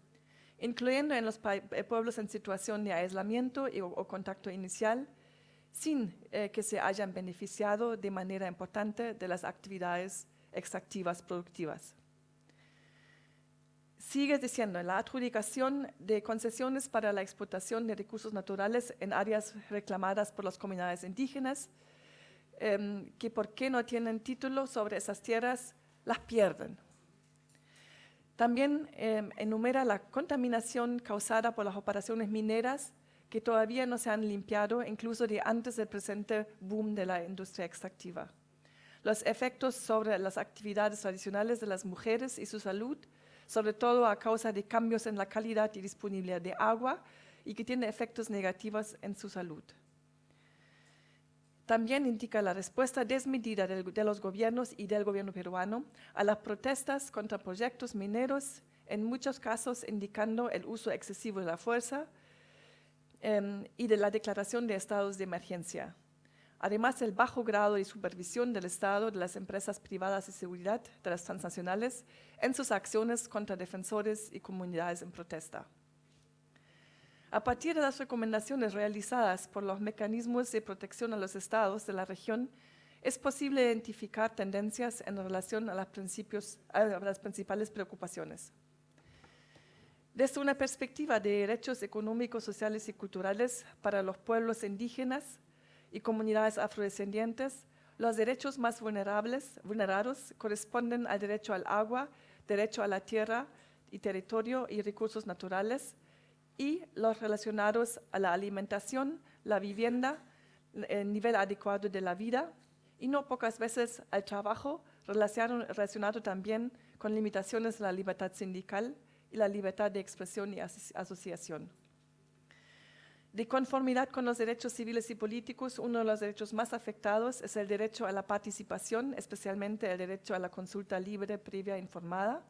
incluyendo en los pueblos en situación de aislamiento o contacto inicial, sin que se hayan beneficiado de manera importante de las actividades extractivas productivas. Sigue diciendo, la adjudicación de concesiones para la explotación de recursos naturales en áreas reclamadas por las comunidades indígenas, que por qué no tienen título sobre esas tierras, las pierden. También enumera la contaminación causada por las operaciones mineras que todavía no se han limpiado, incluso de antes del presente boom de la industria extractiva. Los efectos sobre las actividades tradicionales de las mujeres y su salud, sobre todo a causa de cambios en la calidad y disponibilidad de agua y que tiene efectos negativos en su salud. También indica la respuesta desmedida de los gobiernos y del gobierno peruano a las protestas contra proyectos mineros, en muchos casos indicando el uso excesivo de la fuerza y de la declaración de estados de emergencia. Además, el bajo grado de supervisión del Estado, de las empresas privadas de seguridad, de las transnacionales, en sus acciones contra defensores y comunidades en protesta. A partir de las recomendaciones realizadas por los mecanismos de protección a los estados de la región, es posible identificar tendencias en relación a las principales preocupaciones. Desde una perspectiva de derechos económicos, sociales y culturales para los pueblos indígenas, y comunidades afrodescendientes, los derechos más vulnerados corresponden al derecho al agua, derecho a la tierra y territorio y recursos naturales, y los relacionados a la alimentación, la vivienda, el nivel adecuado de la vida, y no pocas veces al trabajo, relacionado también con limitaciones de la libertad sindical y la libertad de expresión y asociación. De conformidad con los derechos civiles y políticos, uno de los derechos más afectados es el derecho a la participación, especialmente el derecho a la consulta libre, previa e informada,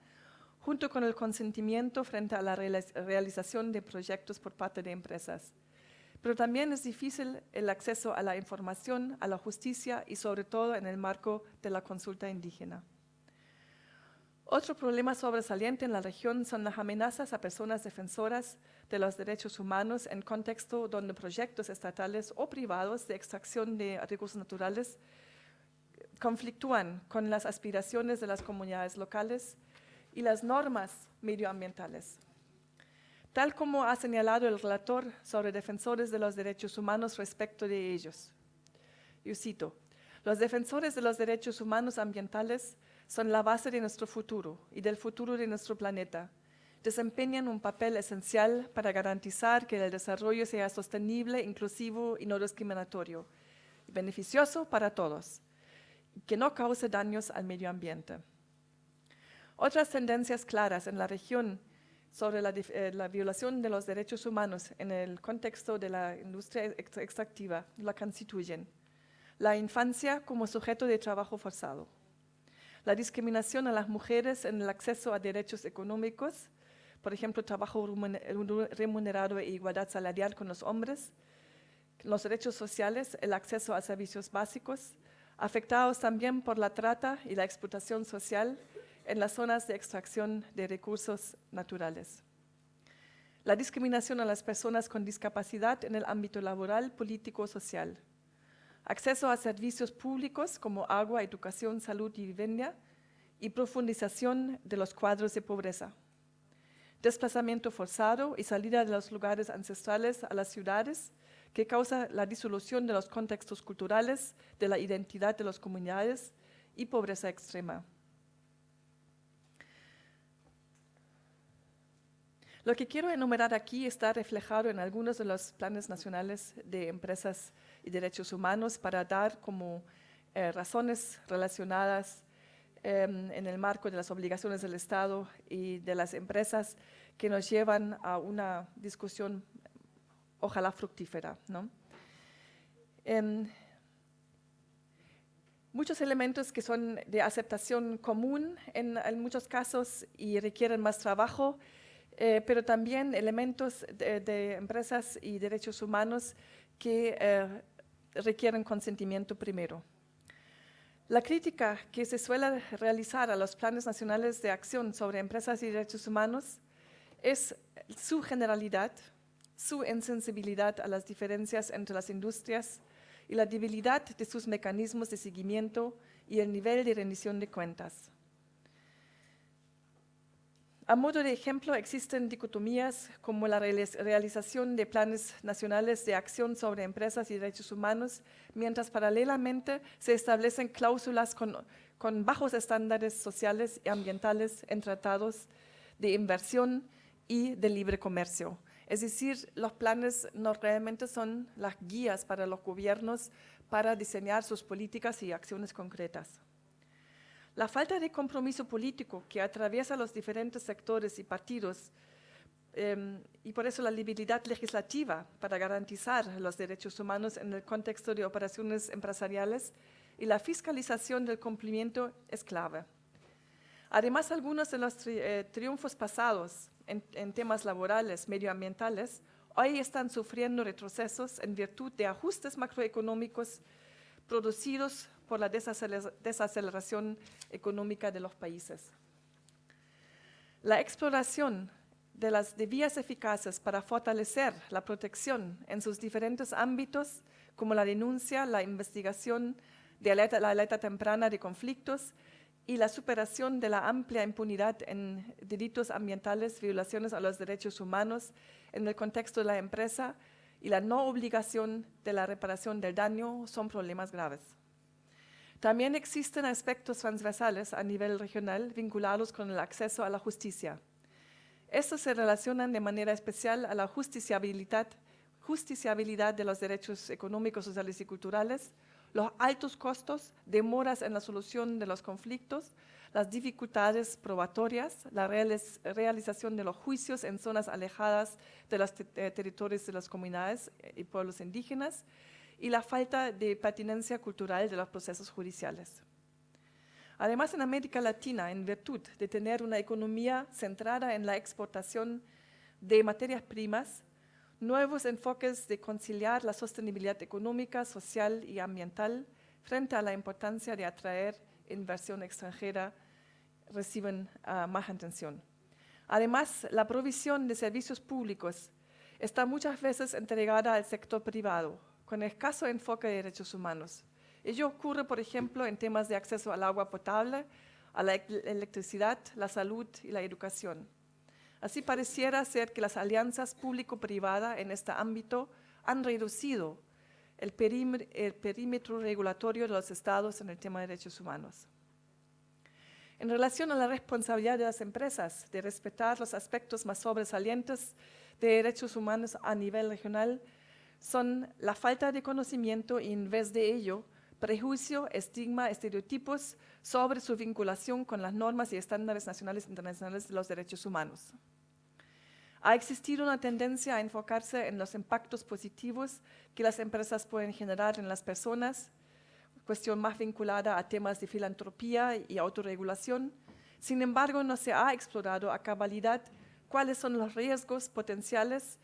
junto con el consentimiento frente a la realización de proyectos por parte de empresas. Pero también es difícil el acceso a la información, a la justicia y sobre todo en el marco de la consulta indígena. Otro problema sobresaliente en la región son las amenazas a personas defensoras de los derechos humanos en contexto donde proyectos estatales o privados de extracción de recursos naturales conflictúan con las aspiraciones de las comunidades locales y las normas medioambientales. Tal como ha señalado el relator sobre defensores de los derechos humanos respecto de ellos. Yo cito, los defensores de los derechos humanos ambientales son la base de nuestro futuro y del futuro de nuestro planeta. Desempeñan un papel esencial para garantizar que el desarrollo sea sostenible, inclusivo y no discriminatorio, y beneficioso para todos, y que no cause daños al medio ambiente. Otras tendencias claras en la región sobre la violación de los derechos humanos en el contexto de la industria extractiva la constituyen la infancia como sujeto de trabajo forzado, la discriminación a las mujeres en el acceso a derechos económicos, por ejemplo, trabajo remunerado e igualdad salarial con los hombres, los derechos sociales, el acceso a servicios básicos, afectados también por la trata y la explotación social en las zonas de extracción de recursos naturales. La discriminación a las personas con discapacidad en el ámbito laboral, político o social. Acceso a servicios públicos como agua, educación, salud y vivienda, y profundización de los cuadros de pobreza. Desplazamiento forzado y salida de los lugares ancestrales a las ciudades, que causa la disolución de los contextos culturales, de la identidad de las comunidades y pobreza extrema. Lo que quiero enumerar aquí está reflejado en algunos de los planes nacionales de empresas y derechos humanos para dar como razones relacionadas en el marco de las obligaciones del Estado y de las empresas que nos llevan a una discusión ojalá fructífera, ¿no? Muchos elementos que son de aceptación común en muchos casos y requieren más trabajo, pero también elementos de empresas y derechos humanos que requieren consentimiento primero. La crítica que se suele realizar a los planes nacionales de acción sobre empresas y derechos humanos es su generalidad, su insensibilidad a las diferencias entre las industrias y la debilidad de sus mecanismos de seguimiento y el nivel de rendición de cuentas. A modo de ejemplo, existen dicotomías como la realización de planes nacionales de acción sobre empresas y derechos humanos, mientras paralelamente se establecen cláusulas con bajos estándares sociales y ambientales en tratados de inversión y de libre comercio. Es decir, los planes no realmente son las guías para los gobiernos para diseñar sus políticas y acciones concretas. La falta de compromiso político que atraviesa los diferentes sectores y partidos y por eso la debilidad legislativa para garantizar los derechos humanos en el contexto de operaciones empresariales y la fiscalización del cumplimiento es clave. Además, algunos de los triunfos pasados en temas laborales, medioambientales, hoy están sufriendo retrocesos en virtud de ajustes macroeconómicos producidos por la desaceleración económica de los países. La exploración de vías eficaces para fortalecer la protección en sus diferentes ámbitos, como la denuncia, la investigación, la alerta temprana de conflictos y la superación de la amplia impunidad en delitos ambientales, violaciones a los derechos humanos en el contexto de la empresa, y la no obligación de la reparación del daño son problemas graves. También existen aspectos transversales a nivel regional vinculados con el acceso a la justicia. Estos se relacionan de manera especial a la justiciabilidad de los derechos económicos, sociales y culturales, los altos costos, demoras en la solución de los conflictos, las dificultades probatorias, la realización de los juicios en zonas alejadas de los territorios de las comunidades y pueblos indígenas, y la falta de pertinencia cultural de los procesos judiciales. Además, en América Latina, en virtud de tener una economía centrada en la exportación de materias primas, nuevos enfoques de conciliar la sostenibilidad económica, social y ambiental frente a la importancia de atraer inversión extranjera reciben más atención. Además, la provisión de servicios públicos está muchas veces entregada al sector privado, con escaso enfoque de derechos humanos. Ello ocurre, por ejemplo, en temas de acceso al agua potable, a la electricidad, la salud y la educación. Así pareciera ser que las alianzas público-privadas en este ámbito han reducido el perímetro regulatorio de los estados en el tema de derechos humanos. En relación a la responsabilidad de las empresas de respetar los aspectos más sobresalientes de derechos humanos a nivel regional, son la falta de conocimiento y, en vez de ello, prejuicio, estigma, estereotipos sobre su vinculación con las normas y estándares nacionales e internacionales de los derechos humanos. Ha existido una tendencia a enfocarse en los impactos positivos que las empresas pueden generar en las personas, cuestión más vinculada a temas de filantropía y autorregulación. Sin embargo, no se ha explorado a cabalidad cuáles son los riesgos potenciales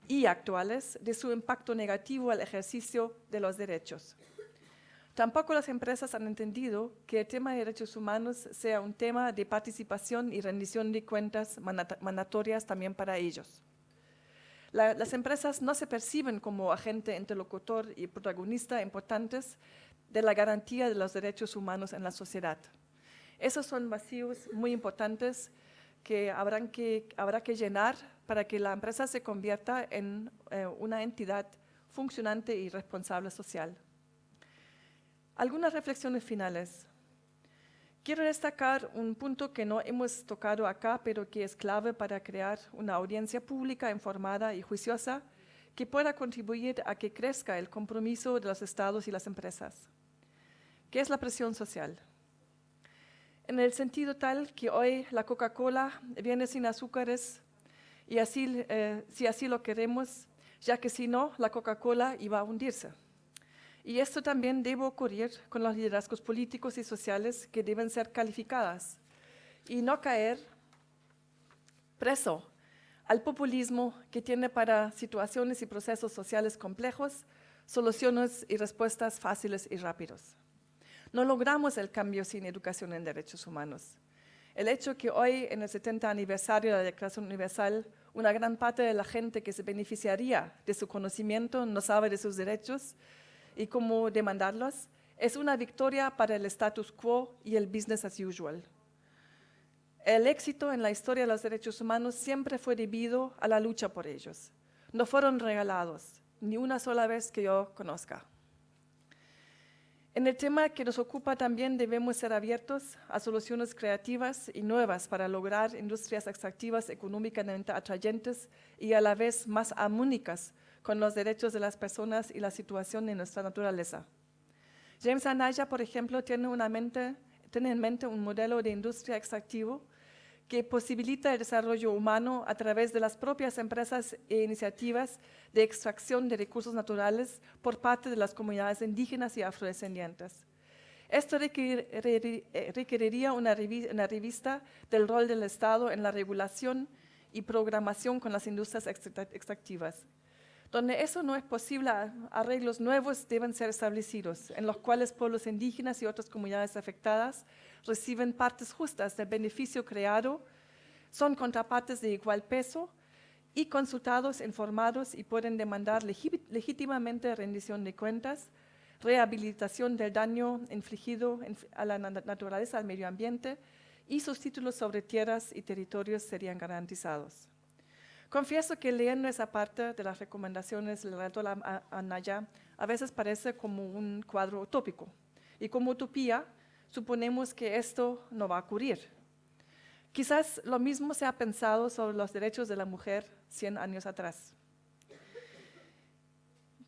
y actuales de su impacto negativo al ejercicio de los derechos. Tampoco las empresas han entendido que el tema de derechos humanos sea un tema de participación y rendición de cuentas mandatorias también para ellos. Las empresas no se perciben como agente interlocutor y protagonista importantes de la garantía de los derechos humanos en la sociedad. Esos son vacíos muy importantes que habrá que llenar para que la empresa se convierta en una entidad funcionante y responsable social. Algunas reflexiones finales. Quiero destacar un punto que no hemos tocado acá, pero que es clave para crear una audiencia pública informada y juiciosa que pueda contribuir a que crezca el compromiso de los estados y las empresas. ¿Qué es la presión social? En el sentido tal que hoy la Coca-Cola viene sin azúcares y así, si así lo queremos, ya que si no, la Coca-Cola iba a hundirse. Y esto también debe ocurrir con los liderazgos políticos y sociales que deben ser calificadas y no caer preso al populismo que tiene para situaciones y procesos sociales complejos soluciones y respuestas fáciles y rápidas. No logramos el cambio sin educación en derechos humanos. El hecho que hoy, en el 70 aniversario de la Declaración Universal, una gran parte de la gente que se beneficiaría de su conocimiento no sabe de sus derechos y cómo demandarlos, es una victoria para el status quo y el business as usual. El éxito en la historia de los derechos humanos siempre fue debido a la lucha por ellos. No fueron regalados, ni una sola vez que yo conozca. En el tema que nos ocupa también debemos ser abiertos a soluciones creativas y nuevas para lograr industrias extractivas económicamente atrayentes y a la vez más armónicas con los derechos de las personas y la situación de nuestra naturaleza. James Anaya, por ejemplo, tiene en mente un modelo de industria extractivo que posibilita el desarrollo humano a través de las propias empresas e iniciativas de extracción de recursos naturales por parte de las comunidades indígenas y afrodescendientes. Esto requeriría una revista del rol del Estado en la regulación y programación con las industrias extractivas. Donde eso no es posible, arreglos nuevos deben ser establecidos, en los cuales pueblos indígenas y otras comunidades afectadas reciben partes justas del beneficio creado, son contrapartes de igual peso y consultados, informados y pueden demandar legítimamente rendición de cuentas, rehabilitación del daño infligido a la naturaleza, al medio ambiente, y sus títulos sobre tierras y territorios serían garantizados. Confieso que leyendo esa parte de las recomendaciones del relator Anaya a veces parece como un cuadro utópico. Y como utopía, suponemos que esto no va a ocurrir. Quizás lo mismo se ha pensado sobre los derechos de la mujer 100 años atrás.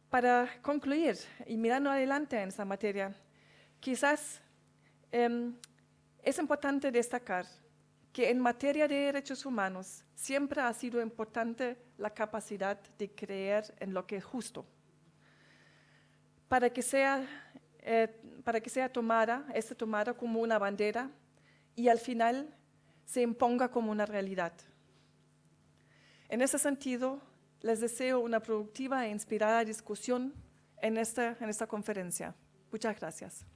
Para concluir y mirando adelante en esta materia, quizás es importante destacar que en materia de derechos humanos siempre ha sido importante la capacidad de creer en lo que es justo. Para que sea tomada como una bandera y al final se imponga como una realidad. En ese sentido, les deseo una productiva e inspirada discusión en esta conferencia. Muchas gracias.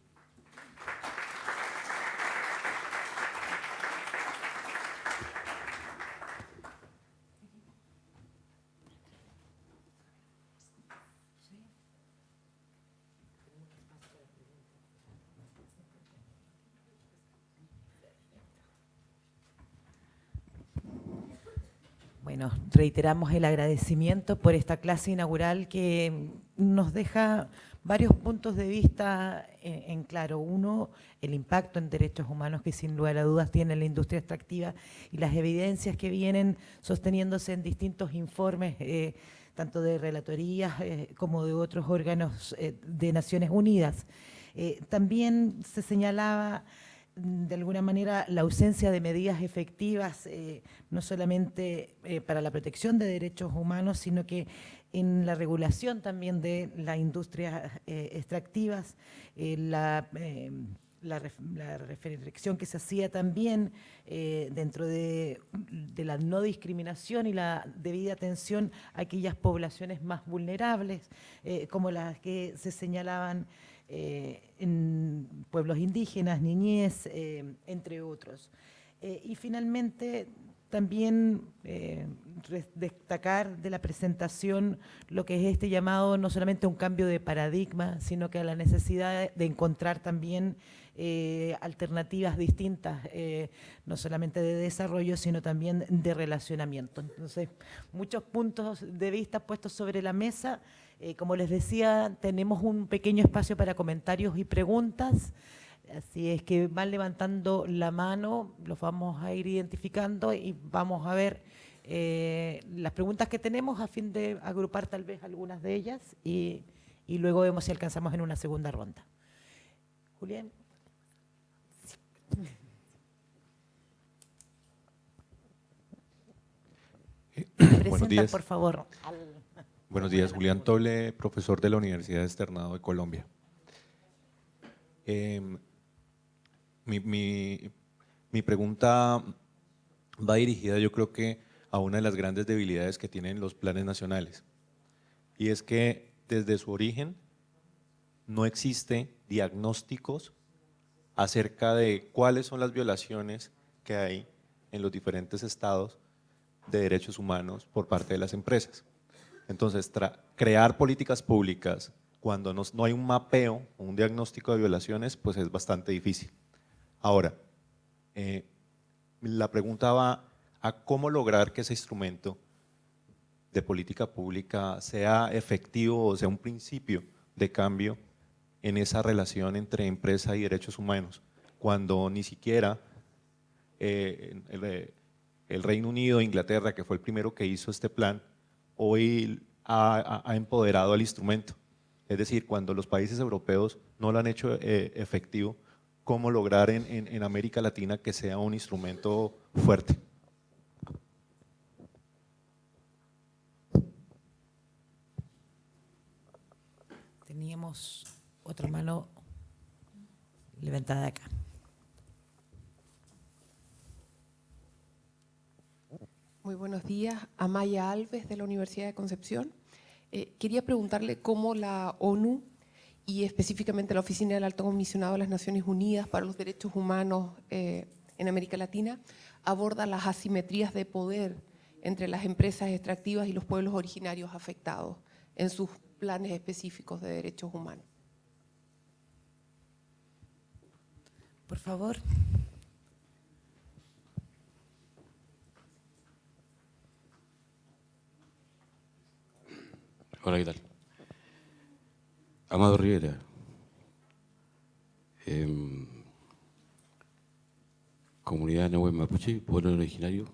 Bueno, reiteramos el agradecimiento por esta clase inaugural que nos deja varios puntos de vista en claro. Uno, el impacto en derechos humanos que sin lugar a dudas tiene la industria extractiva y las evidencias que vienen sosteniéndose en distintos informes, tanto de relatorías como de otros órganos de Naciones Unidas. También se señalaba de alguna manera la ausencia de medidas efectivas, no solamente para la protección de derechos humanos, sino que en la regulación también de las industrias extractivas, la reflexión que se hacía también dentro de la no discriminación y la debida atención a aquellas poblaciones más vulnerables, como las que se señalaban en pueblos indígenas, niñez, entre otros. Y finalmente, también destacar de la presentación lo que es este llamado no solamente a un cambio de paradigma, sino que a la necesidad de encontrar también alternativas distintas, no solamente de desarrollo, sino también de relacionamiento. Entonces, muchos puntos de vista puestos sobre la mesa. Como les decía, tenemos un pequeño espacio para comentarios y preguntas, así es que van levantando la mano, los vamos a ir identificando y vamos a ver las preguntas que tenemos a fin de agrupar tal vez algunas de ellas y luego vemos si alcanzamos en una segunda ronda. Julián. Buenos días. Por favor. Buenos días, Julián Toble, profesor de la Universidad Externado de Colombia. Mi pregunta va dirigida, yo creo que a una de las grandes debilidades que tienen los planes nacionales, y es que desde su origen no existe diagnósticos acerca de cuáles son las violaciones que hay en los diferentes estados de derechos humanos por parte de las empresas. Entonces, crear políticas públicas cuando no hay un mapeo o un diagnóstico de violaciones, pues es bastante difícil. Ahora, la pregunta va a cómo lograr que ese instrumento de política pública sea efectivo o sea un principio de cambio en esa relación entre empresa y derechos humanos, cuando ni siquiera el Reino Unido, Inglaterra, que fue el primero que hizo este plan, hoy ha empoderado al instrumento. Es decir, cuando los países europeos no lo han hecho efectivo, ¿cómo lograr en América Latina que sea un instrumento fuerte? Teníamos otra mano levantada acá. Muy buenos días, Amaya Alves de la Universidad de Concepción. Quería preguntarle cómo la ONU y específicamente la Oficina del Alto Comisionado de las Naciones Unidas para los Derechos Humanos en América Latina aborda las asimetrías de poder entre las empresas extractivas y los pueblos originarios afectados en sus planes específicos de derechos humanos. Por favor. Hola, ¿qué tal? Amado Rivera, comunidad Nahuel Mapuche, pueblo originario,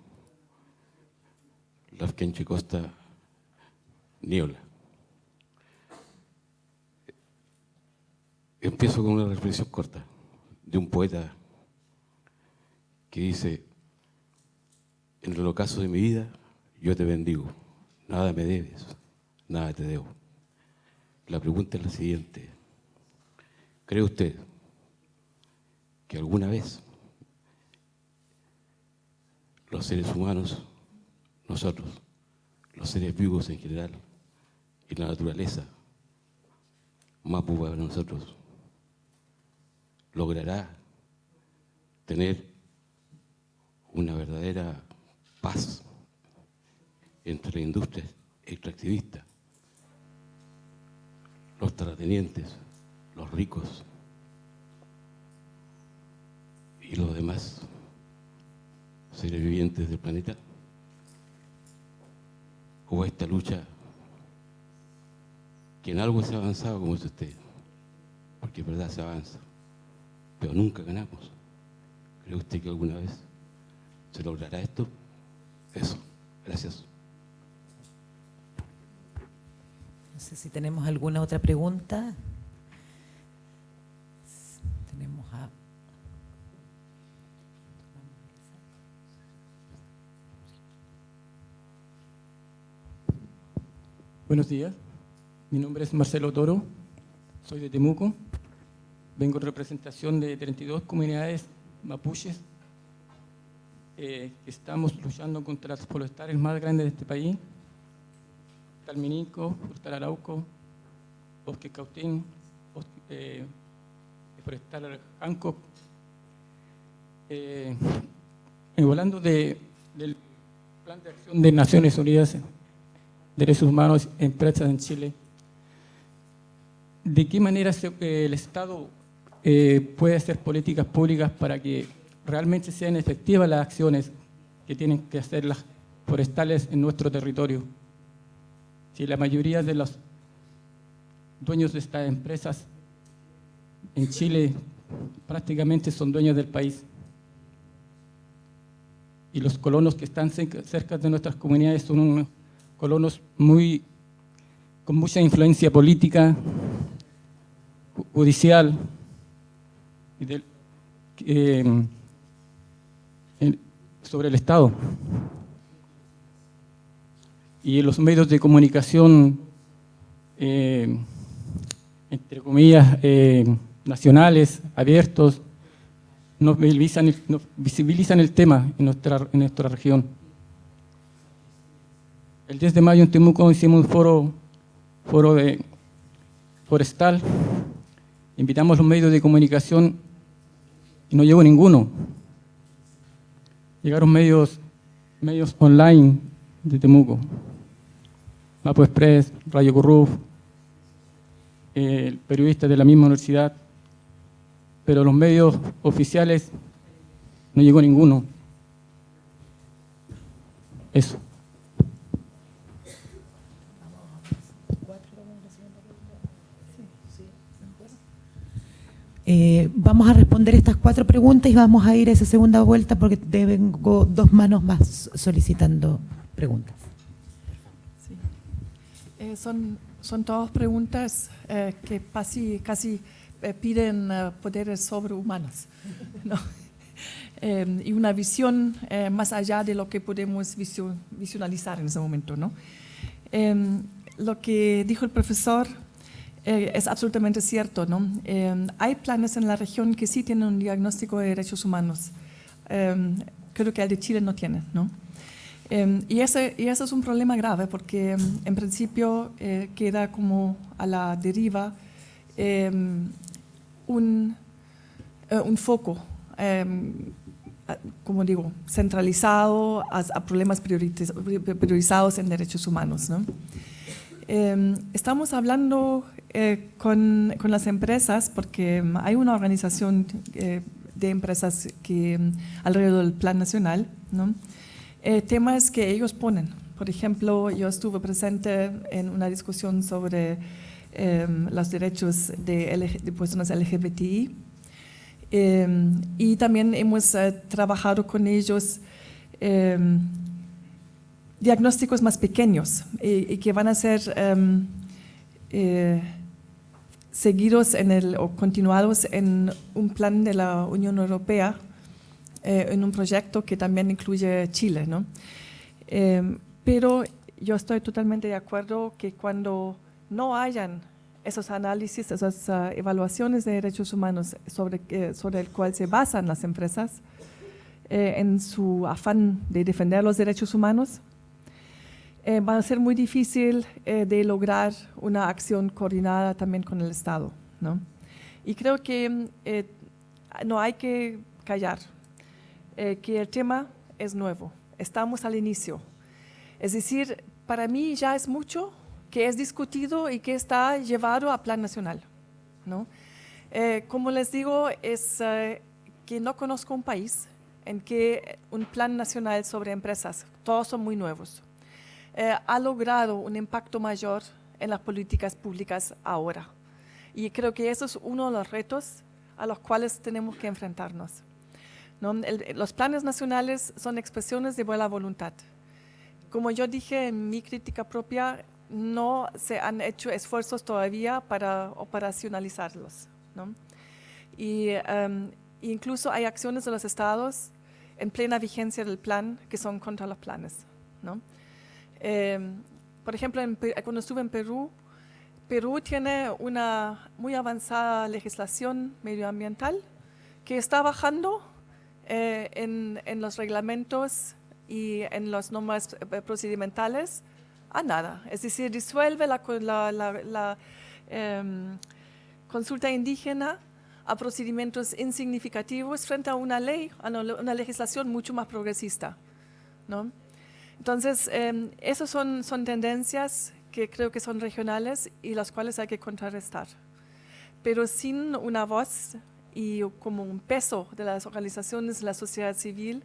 Lafkenche Costa, Niebla. Empiezo con una reflexión corta de un poeta que dice: en el ocaso de mi vida yo te bendigo, nada me debes, nada te debo. La pregunta es la siguiente: ¿cree usted que alguna vez los seres humanos, nosotros, los seres vivos en general, y la naturaleza, Mapu para nosotros, logrará tener una verdadera paz entre la industria extractivista, los terratenientes, los ricos y los demás seres vivientes del planeta? ¿O esta lucha, que en algo se ha avanzado, como dice usted, porque es verdad, se avanza, pero nunca ganamos? ¿Cree usted que alguna vez se logrará esto? Eso. Gracias. No sé si tenemos alguna otra pregunta. Tenemos a... Buenos días, mi nombre es Marcelo Toro, soy de Temuco, vengo en representación de 32 comunidades mapuches que estamos luchando contra las forestales más grandes de este país: Talminico, Forestal Arauco, Bosque Cautín, Forestal Hancock. Hablando del Plan de Acción de Naciones Unidas, Derechos Humanos, Empresas en Chile, ¿de qué manera el Estado puede hacer políticas públicas para que realmente sean efectivas las acciones que tienen que hacer las forestales en nuestro territorio? Si la mayoría de los dueños de estas empresas en Chile prácticamente son dueños del país, y los colonos que están cerca de nuestras comunidades son unos colonos con mucha influencia política, judicial, y sobre el Estado. Y los medios de comunicación, entre comillas, nacionales, abiertos, nos visibilizan el tema en nuestra región. El 10 de mayo en Temuco hicimos un foro forestal, invitamos a los medios de comunicación y no llegó ninguno. Llegaron medios online de Temuco, Mapu Express, Radio Curruf, periodistas de la misma universidad, pero los medios oficiales no llegó ninguno. Eso. Vamos a responder estas 4 preguntas y vamos a ir a esa segunda vuelta porque tengo 2 manos más solicitando preguntas. Sí. Son todas preguntas que casi piden poderes sobrehumanos, ¿no? Y una visión más allá de lo que podemos visualizar en ese momento, ¿no? Lo que dijo el profesor es absolutamente cierto, ¿no? Hay planes en la región que sí tienen un diagnóstico de derechos humanos. Creo que el de Chile no tiene, ¿no? Y ese es un problema grave porque en principio queda como a la deriva un foco, como digo, centralizado a problemas priorizados en derechos humanos, ¿no? Estamos hablando con las empresas porque hay una organización de empresas que alrededor del Plan Nacional, ¿no? Temas que ellos ponen, Por ejemplo, yo estuve presente en una discusión sobre los derechos de personas LGBTI y también hemos trabajado con ellos diagnósticos más pequeños y que van a ser seguidos o continuados en un plan de la Unión Europea, en un proyecto que también incluye Chile, ¿no? Pero yo estoy totalmente de acuerdo que cuando no hayan esos análisis, esas evaluaciones de derechos humanos sobre el cual se basan las empresas en su afán de defender los derechos humanos, va a ser muy difícil de lograr una acción coordinada también con el Estado, ¿no? Y creo que no hay que callar, que el tema es nuevo, estamos al inicio. Es decir, para mí ya es mucho que es discutido y que está llevado a plan nacional, ¿no? Como les digo, es que no conozco un país en que un plan nacional sobre empresas, todos son muy nuevos, ha logrado un impacto mayor en las políticas públicas ahora. Y creo que eso es uno de los retos a los cuales tenemos que enfrentarnos, ¿no? Los planes nacionales son expresiones de buena voluntad. Como yo dije en mi crítica propia, no se han hecho esfuerzos todavía para operacionalizarlos, ¿no? Y incluso hay acciones de los estados en plena vigencia del plan que son contra los planes, ¿no? Por ejemplo, cuando estuve en Perú tiene una muy avanzada legislación medioambiental que está bajando en los reglamentos y en las normas procedimentales a nada. Es decir, disuelve la consulta indígena a procedimientos insignificativos frente a una ley, a una legislación mucho más progresista, ¿no? Entonces, esas son tendencias que creo que son regionales y las cuales hay que contrarrestar. Pero sin una voz y como un peso de las organizaciones de la sociedad civil,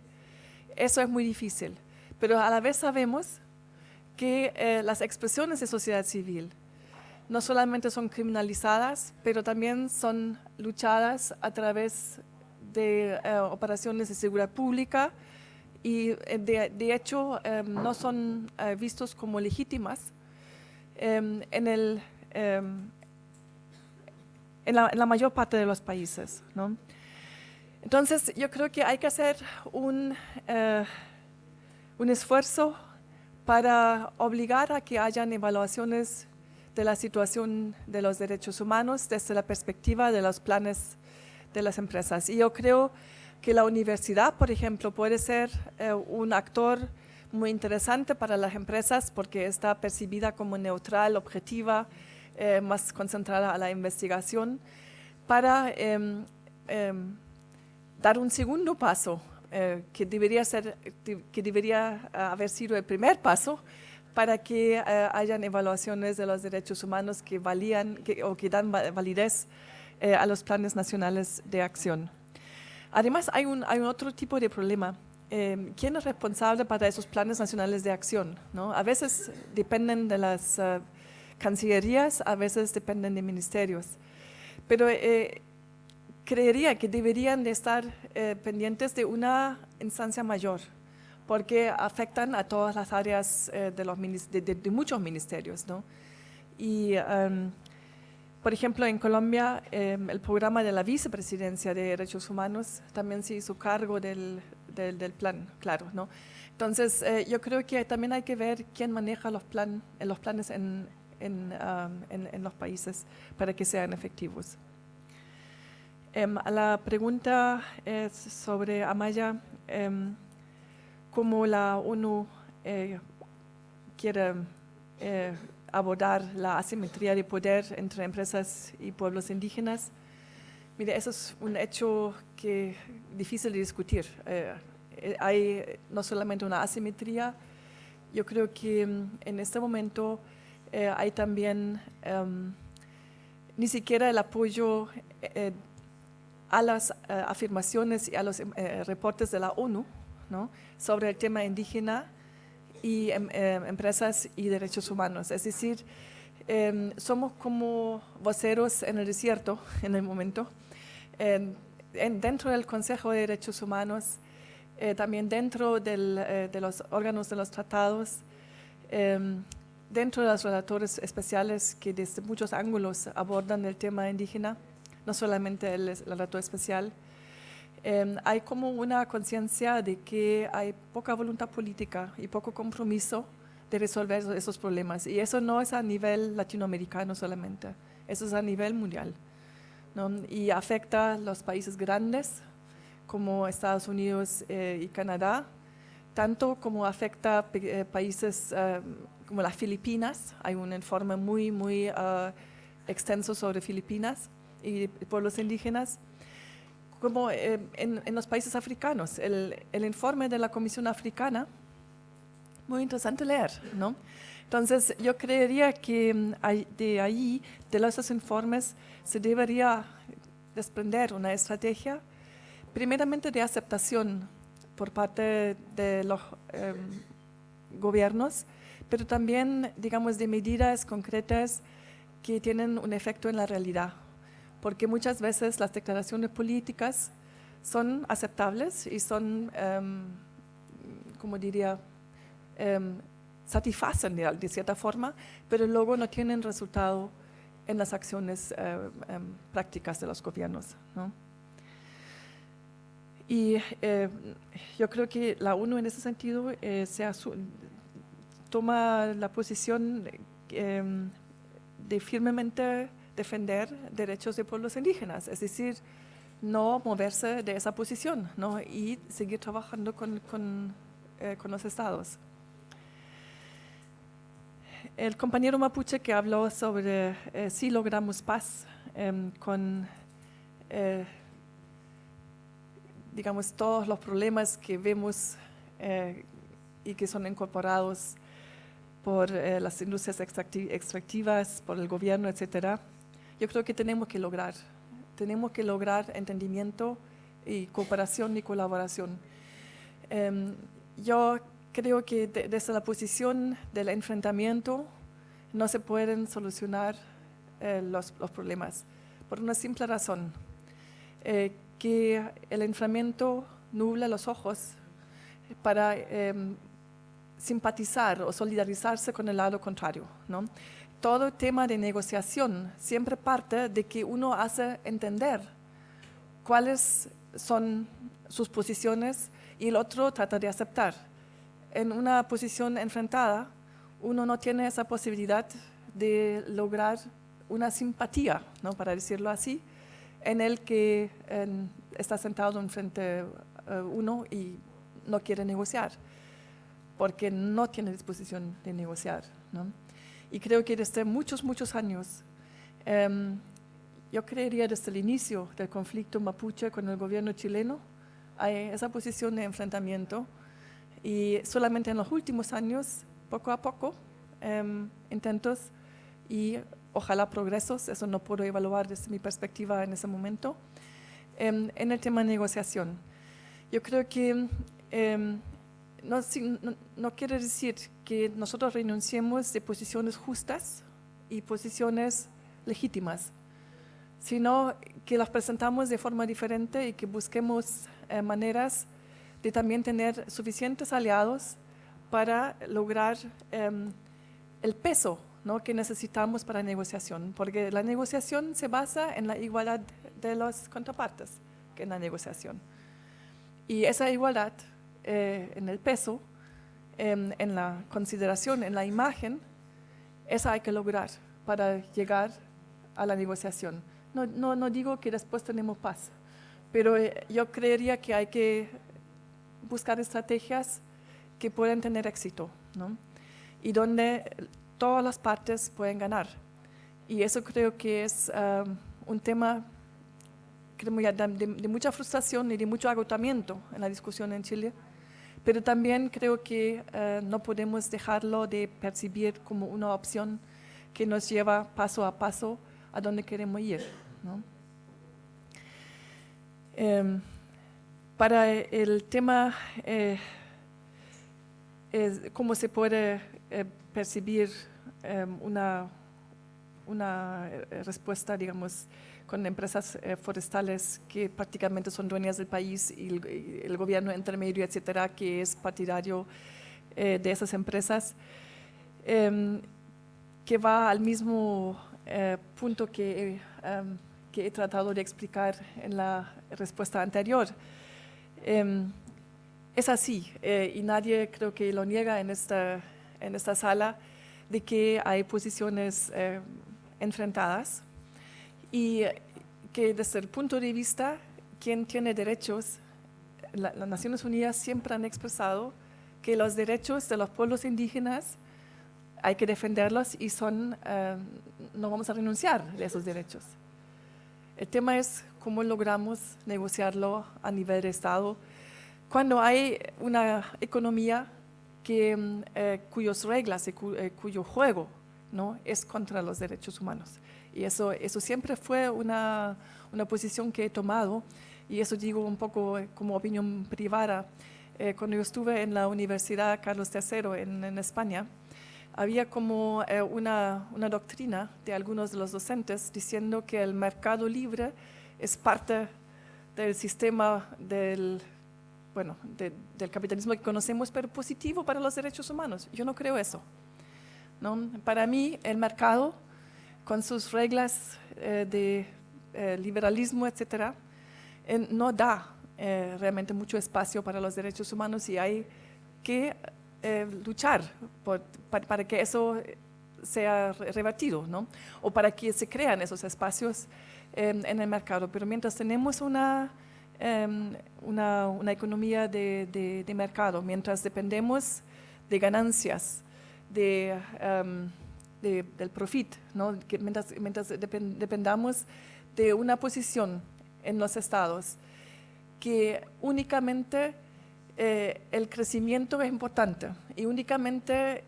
eso es muy difícil. Pero a la vez sabemos que las expresiones de sociedad civil no solamente son criminalizadas, pero también son luchadas a través de operaciones de seguridad pública y de hecho no son vistos como legítimas en la mayor parte de los países, ¿no? Entonces yo creo que hay que hacer un esfuerzo para obligar a que hayan evaluaciones de la situación de los derechos humanos desde la perspectiva de los planes de las empresas. Y yo creo que la universidad, por ejemplo, puede ser un actor muy interesante para las empresas porque está percibida como neutral, objetiva, más concentrada a la investigación, para dar un segundo paso que debería haber sido el primer paso para que hayan evaluaciones de los derechos humanos que dan validez a los planes nacionales de acción. Además, hay un otro tipo de problema. ¿Quién es responsable para esos planes nacionales de acción, ¿no? A veces dependen de las cancillerías, a veces dependen de ministerios. Pero creería que deberían de estar pendientes de una instancia mayor, porque afectan a todas las áreas de muchos ministerios, ¿no? Y, por ejemplo, en Colombia, el programa de la Vicepresidencia de Derechos Humanos también se hizo cargo del plan, claro, ¿no? Entonces, yo creo que también hay que ver quién maneja los planes en los países para que sean efectivos. A la pregunta sobre Amaya, cómo la ONU quiere abordar la asimetría de poder entre empresas y pueblos indígenas. Mire, eso es un hecho que difícil de discutir. Hay no solamente una asimetría, yo creo que en este momento hay también ni siquiera el apoyo a las afirmaciones y a los reportes de la ONU, ¿no?, sobre el tema indígena y empresas y derechos humanos. Es decir, somos como voceros en el desierto en el momento, dentro del Consejo de Derechos Humanos, también dentro de los órganos de los tratados, dentro de los relatores especiales que desde muchos ángulos abordan el tema indígena, no solamente el relator especial. Hay como una conciencia de que hay poca voluntad política y poco compromiso de resolver esos problemas. Y eso no es a nivel latinoamericano solamente, eso es a nivel mundial, ¿no? Y afecta a los países grandes como Estados Unidos y Canadá, tanto como afecta a países como las Filipinas. Hay un informe muy extenso sobre Filipinas y pueblos indígenas, como en los países africanos. El informe de la Comisión Africana, muy interesante leer, ¿no? Entonces, yo creería que de ahí, de esos informes, se debería desprender una estrategia, primeramente de aceptación por parte de los gobiernos, pero también, digamos, de medidas concretas que tienen un efecto en la realidad. Porque muchas veces las declaraciones políticas son aceptables y son, como diría, satisfacen de cierta forma, pero luego no tienen resultado en las acciones prácticas de los gobiernos, ¿no? Y yo creo que la ONU en ese sentido toma la posición de firmemente defender derechos de pueblos indígenas, es decir, no moverse de esa posición, ¿no? Y seguir trabajando con los estados. El compañero mapuche que habló sobre si logramos paz con, digamos, todos los problemas que vemos y que son incorporados por las industrias extractivas, por el gobierno, etcétera. Yo creo que tenemos que lograr entendimiento y cooperación y colaboración. Yo creo que desde la posición del enfrentamiento no se pueden solucionar los problemas, por una simple razón, que el enfrentamiento nubla los ojos para simpatizar o solidarizarse con el lado contrario, ¿no? Todo tema de negociación siempre parte de que uno hace entender cuáles son sus posiciones y el otro trata de aceptar. En una posición enfrentada, uno no tiene esa posibilidad de lograr una simpatía, ¿no? Para decirlo así, en el que está sentado enfrente uno y no quiere negociar, porque no tiene disposición de negociar, ¿no? Y creo que desde muchos años, yo creería desde el inicio del conflicto mapuche con el gobierno chileno, hay esa posición de enfrentamiento, y solamente en los últimos años, poco a poco, intentos y ojalá progresos, eso no puedo evaluar desde mi perspectiva en ese momento, en el tema de negociación. Yo creo que no quiere decir que nosotros renunciemos de posiciones justas y posiciones legítimas, sino que las presentamos de forma diferente y que busquemos maneras de también tener suficientes aliados para lograr el peso, ¿no? Que necesitamos para negociación, porque la negociación se basa en la igualdad de las contrapartes que en la negociación. Y esa igualdad en el peso, en la consideración, en la imagen, esa hay que lograr para llegar a la negociación. No digo que después tenemos paz, pero yo creería que hay que buscar estrategias que puedan tener éxito, ¿no? Y donde todas las partes pueden ganar. Y eso creo que es un tema de mucha frustración y de mucho agotamiento en la discusión en Chile, pero también creo que no podemos dejarlo de percibir como una opción que nos lleva paso a paso a donde queremos ir, ¿no? Para el tema cómo se puede percibir una respuesta, digamos, con empresas forestales que prácticamente son dueñas del país y el gobierno intermedio, etcétera, que es partidario de esas empresas, que va al mismo punto que he tratado de explicar en la respuesta anterior. Es así, y nadie creo que lo niega en esta sala, de que hay posiciones enfrentadas y que desde el punto de vista quien tiene derechos, las Naciones Unidas siempre han expresado que los derechos de los pueblos indígenas hay que defenderlos y no vamos a renunciar de esos derechos. El tema es cómo logramos negociarlo a nivel de Estado cuando hay una economía cuyas reglas y cuyo juego, ¿no?, es contra los derechos humanos. Y eso siempre fue una posición que he tomado, y eso digo un poco como opinión privada. Cuando yo estuve en la Universidad Carlos III en España, había como una doctrina de algunos de los docentes diciendo que el mercado libre es parte del sistema del capitalismo que conocemos, pero positivo para los derechos humanos. Yo no creo eso, ¿no? Para mí, el mercado, con sus reglas de liberalismo, etcétera, no da realmente mucho espacio para los derechos humanos, y hay que luchar para que eso sea rebatido, ¿no? O para que se crean esos espacios en el mercado. Pero mientras tenemos una economía de mercado, mientras dependemos de ganancias, del profit, ¿no?, mientras dependamos de una posición en los estados, que únicamente el crecimiento es importante y únicamente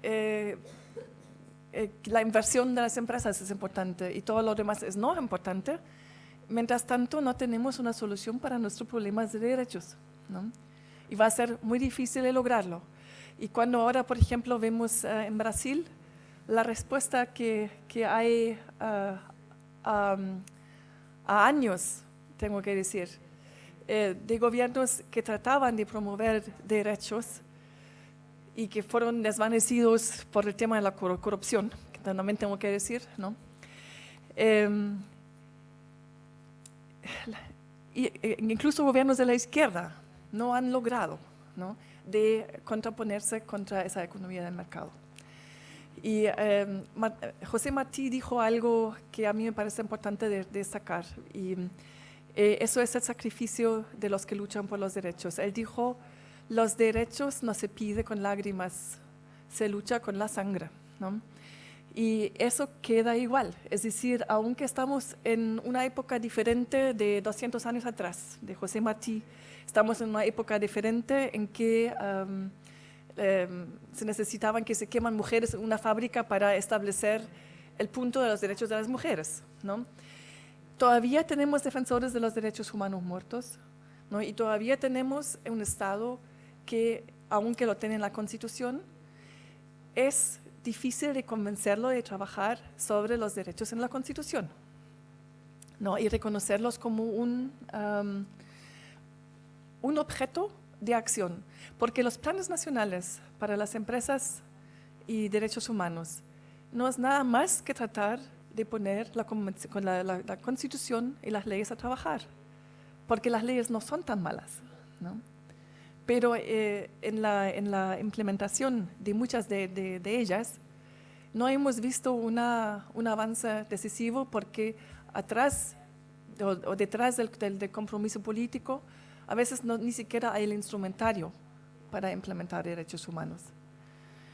la inversión de las empresas es importante y todo lo demás es no importante. Mientras tanto, no tenemos una solución para nuestros problemas de derechos, ¿no? Y va a ser muy difícil de lograrlo. Y cuando ahora, por ejemplo, vemos en Brasil la respuesta que hay a años, tengo que decir, de gobiernos que trataban de promover derechos y que fueron desvanecidos por el tema de la corrupción, que también tengo que decir, ¿no? Incluso gobiernos de la izquierda no han logrado, ¿no?, de contraponerse contra esa economía del mercado. Y José Martí dijo algo que a mí me parece importante de destacar, y eso es el sacrificio de los que luchan por los derechos. Él dijo: los derechos no se pide con lágrimas, se lucha con la sangre, ¿no? Y eso queda igual, es decir, aunque estamos en una época diferente de 200 años atrás, de José Martí, estamos en una época diferente en que se necesitaban que se queman mujeres en una fábrica para establecer el punto de los derechos de las mujeres, ¿no? Todavía tenemos defensores de los derechos humanos muertos, ¿no? Y todavía tenemos un Estado que, aunque lo tiene en la Constitución, es difícil de convencerlo de trabajar sobre los derechos en la Constitución, ¿no?, y reconocerlos como un objeto de acción, porque los planes nacionales para las empresas y derechos humanos no es nada más que tratar de poner la Constitución y las leyes a trabajar, porque las leyes no son tan malas, ¿no? Pero en la implementación de muchas de ellas no hemos visto un avance decisivo, porque atrás o detrás del compromiso político a veces ni siquiera hay el instrumentario para implementar derechos humanos.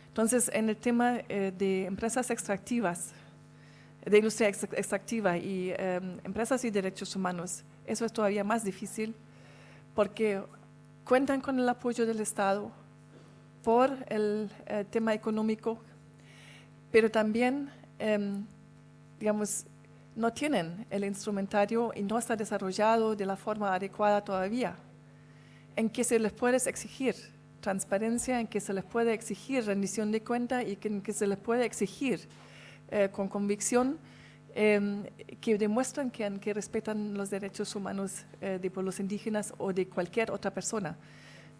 Entonces, en el tema de empresas extractivas, de industria extractiva y empresas y derechos humanos, eso es todavía más difícil, porque cuentan con el apoyo del Estado por el tema económico, pero también, digamos, no tienen el instrumentario y no está desarrollado de la forma adecuada todavía, en que se les puede exigir transparencia, en que se les puede exigir rendición de cuenta y en que se les puede exigir con convicción que demuestran que respetan los derechos humanos de pueblos indígenas o de cualquier otra persona,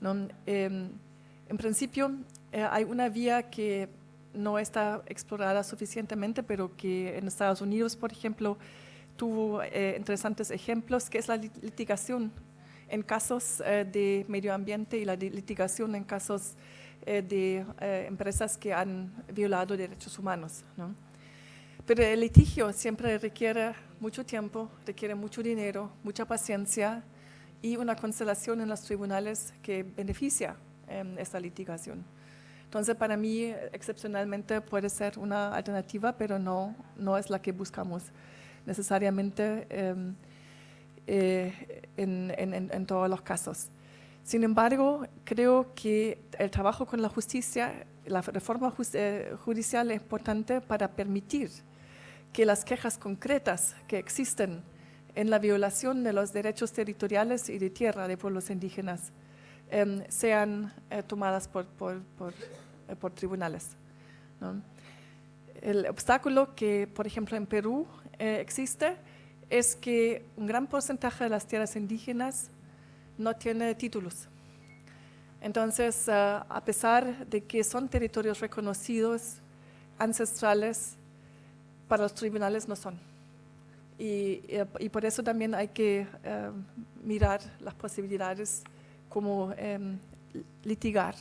¿no? En principio, hay una vía que no está explorada suficientemente, pero que en Estados Unidos, por ejemplo, tuvo interesantes ejemplos, que es la litigación en casos de medio ambiente y la litigación en casos de empresas que han violado derechos humanos, ¿no? Pero el litigio siempre requiere mucho tiempo, requiere mucho dinero, mucha paciencia y una constelación en los tribunales que beneficia esta litigación. Entonces, para mí, excepcionalmente puede ser una alternativa, pero no es la que buscamos necesariamente en todos los casos. Sin embargo, creo que el trabajo con la justicia, la reforma judicial es importante para permitir que las quejas concretas que existen en la violación de los derechos territoriales y de tierra de pueblos indígenas sean tomadas por tribunales, ¿no? El obstáculo que, por ejemplo, en Perú existe es que un gran porcentaje de las tierras indígenas no tiene títulos. Entonces, a pesar de que son territorios reconocidos, ancestrales, para los tribunales no son. Y por eso también hay que mirar las posibilidades como litigar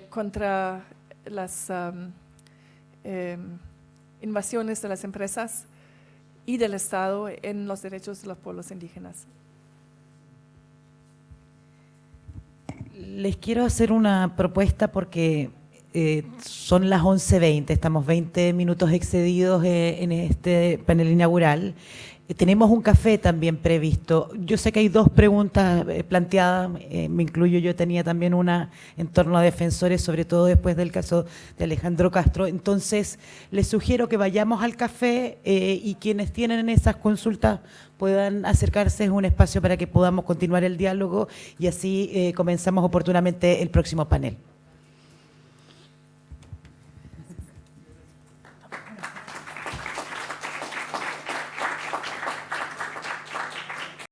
contra las invasiones de las empresas y del Estado en los derechos de los pueblos indígenas. Les quiero hacer una propuesta porque son las 11:20, estamos 20 minutos excedidos en este panel inaugural. Tenemos un café también previsto. Yo sé que hay dos preguntas planteadas, me incluyo, yo tenía también una en torno a defensores, sobre todo después del caso de Alejandro Castro. Entonces, les sugiero que vayamos al café y quienes tienen esas consultas puedan acercarse, es un espacio para que podamos continuar el diálogo y así comenzamos oportunamente el próximo panel.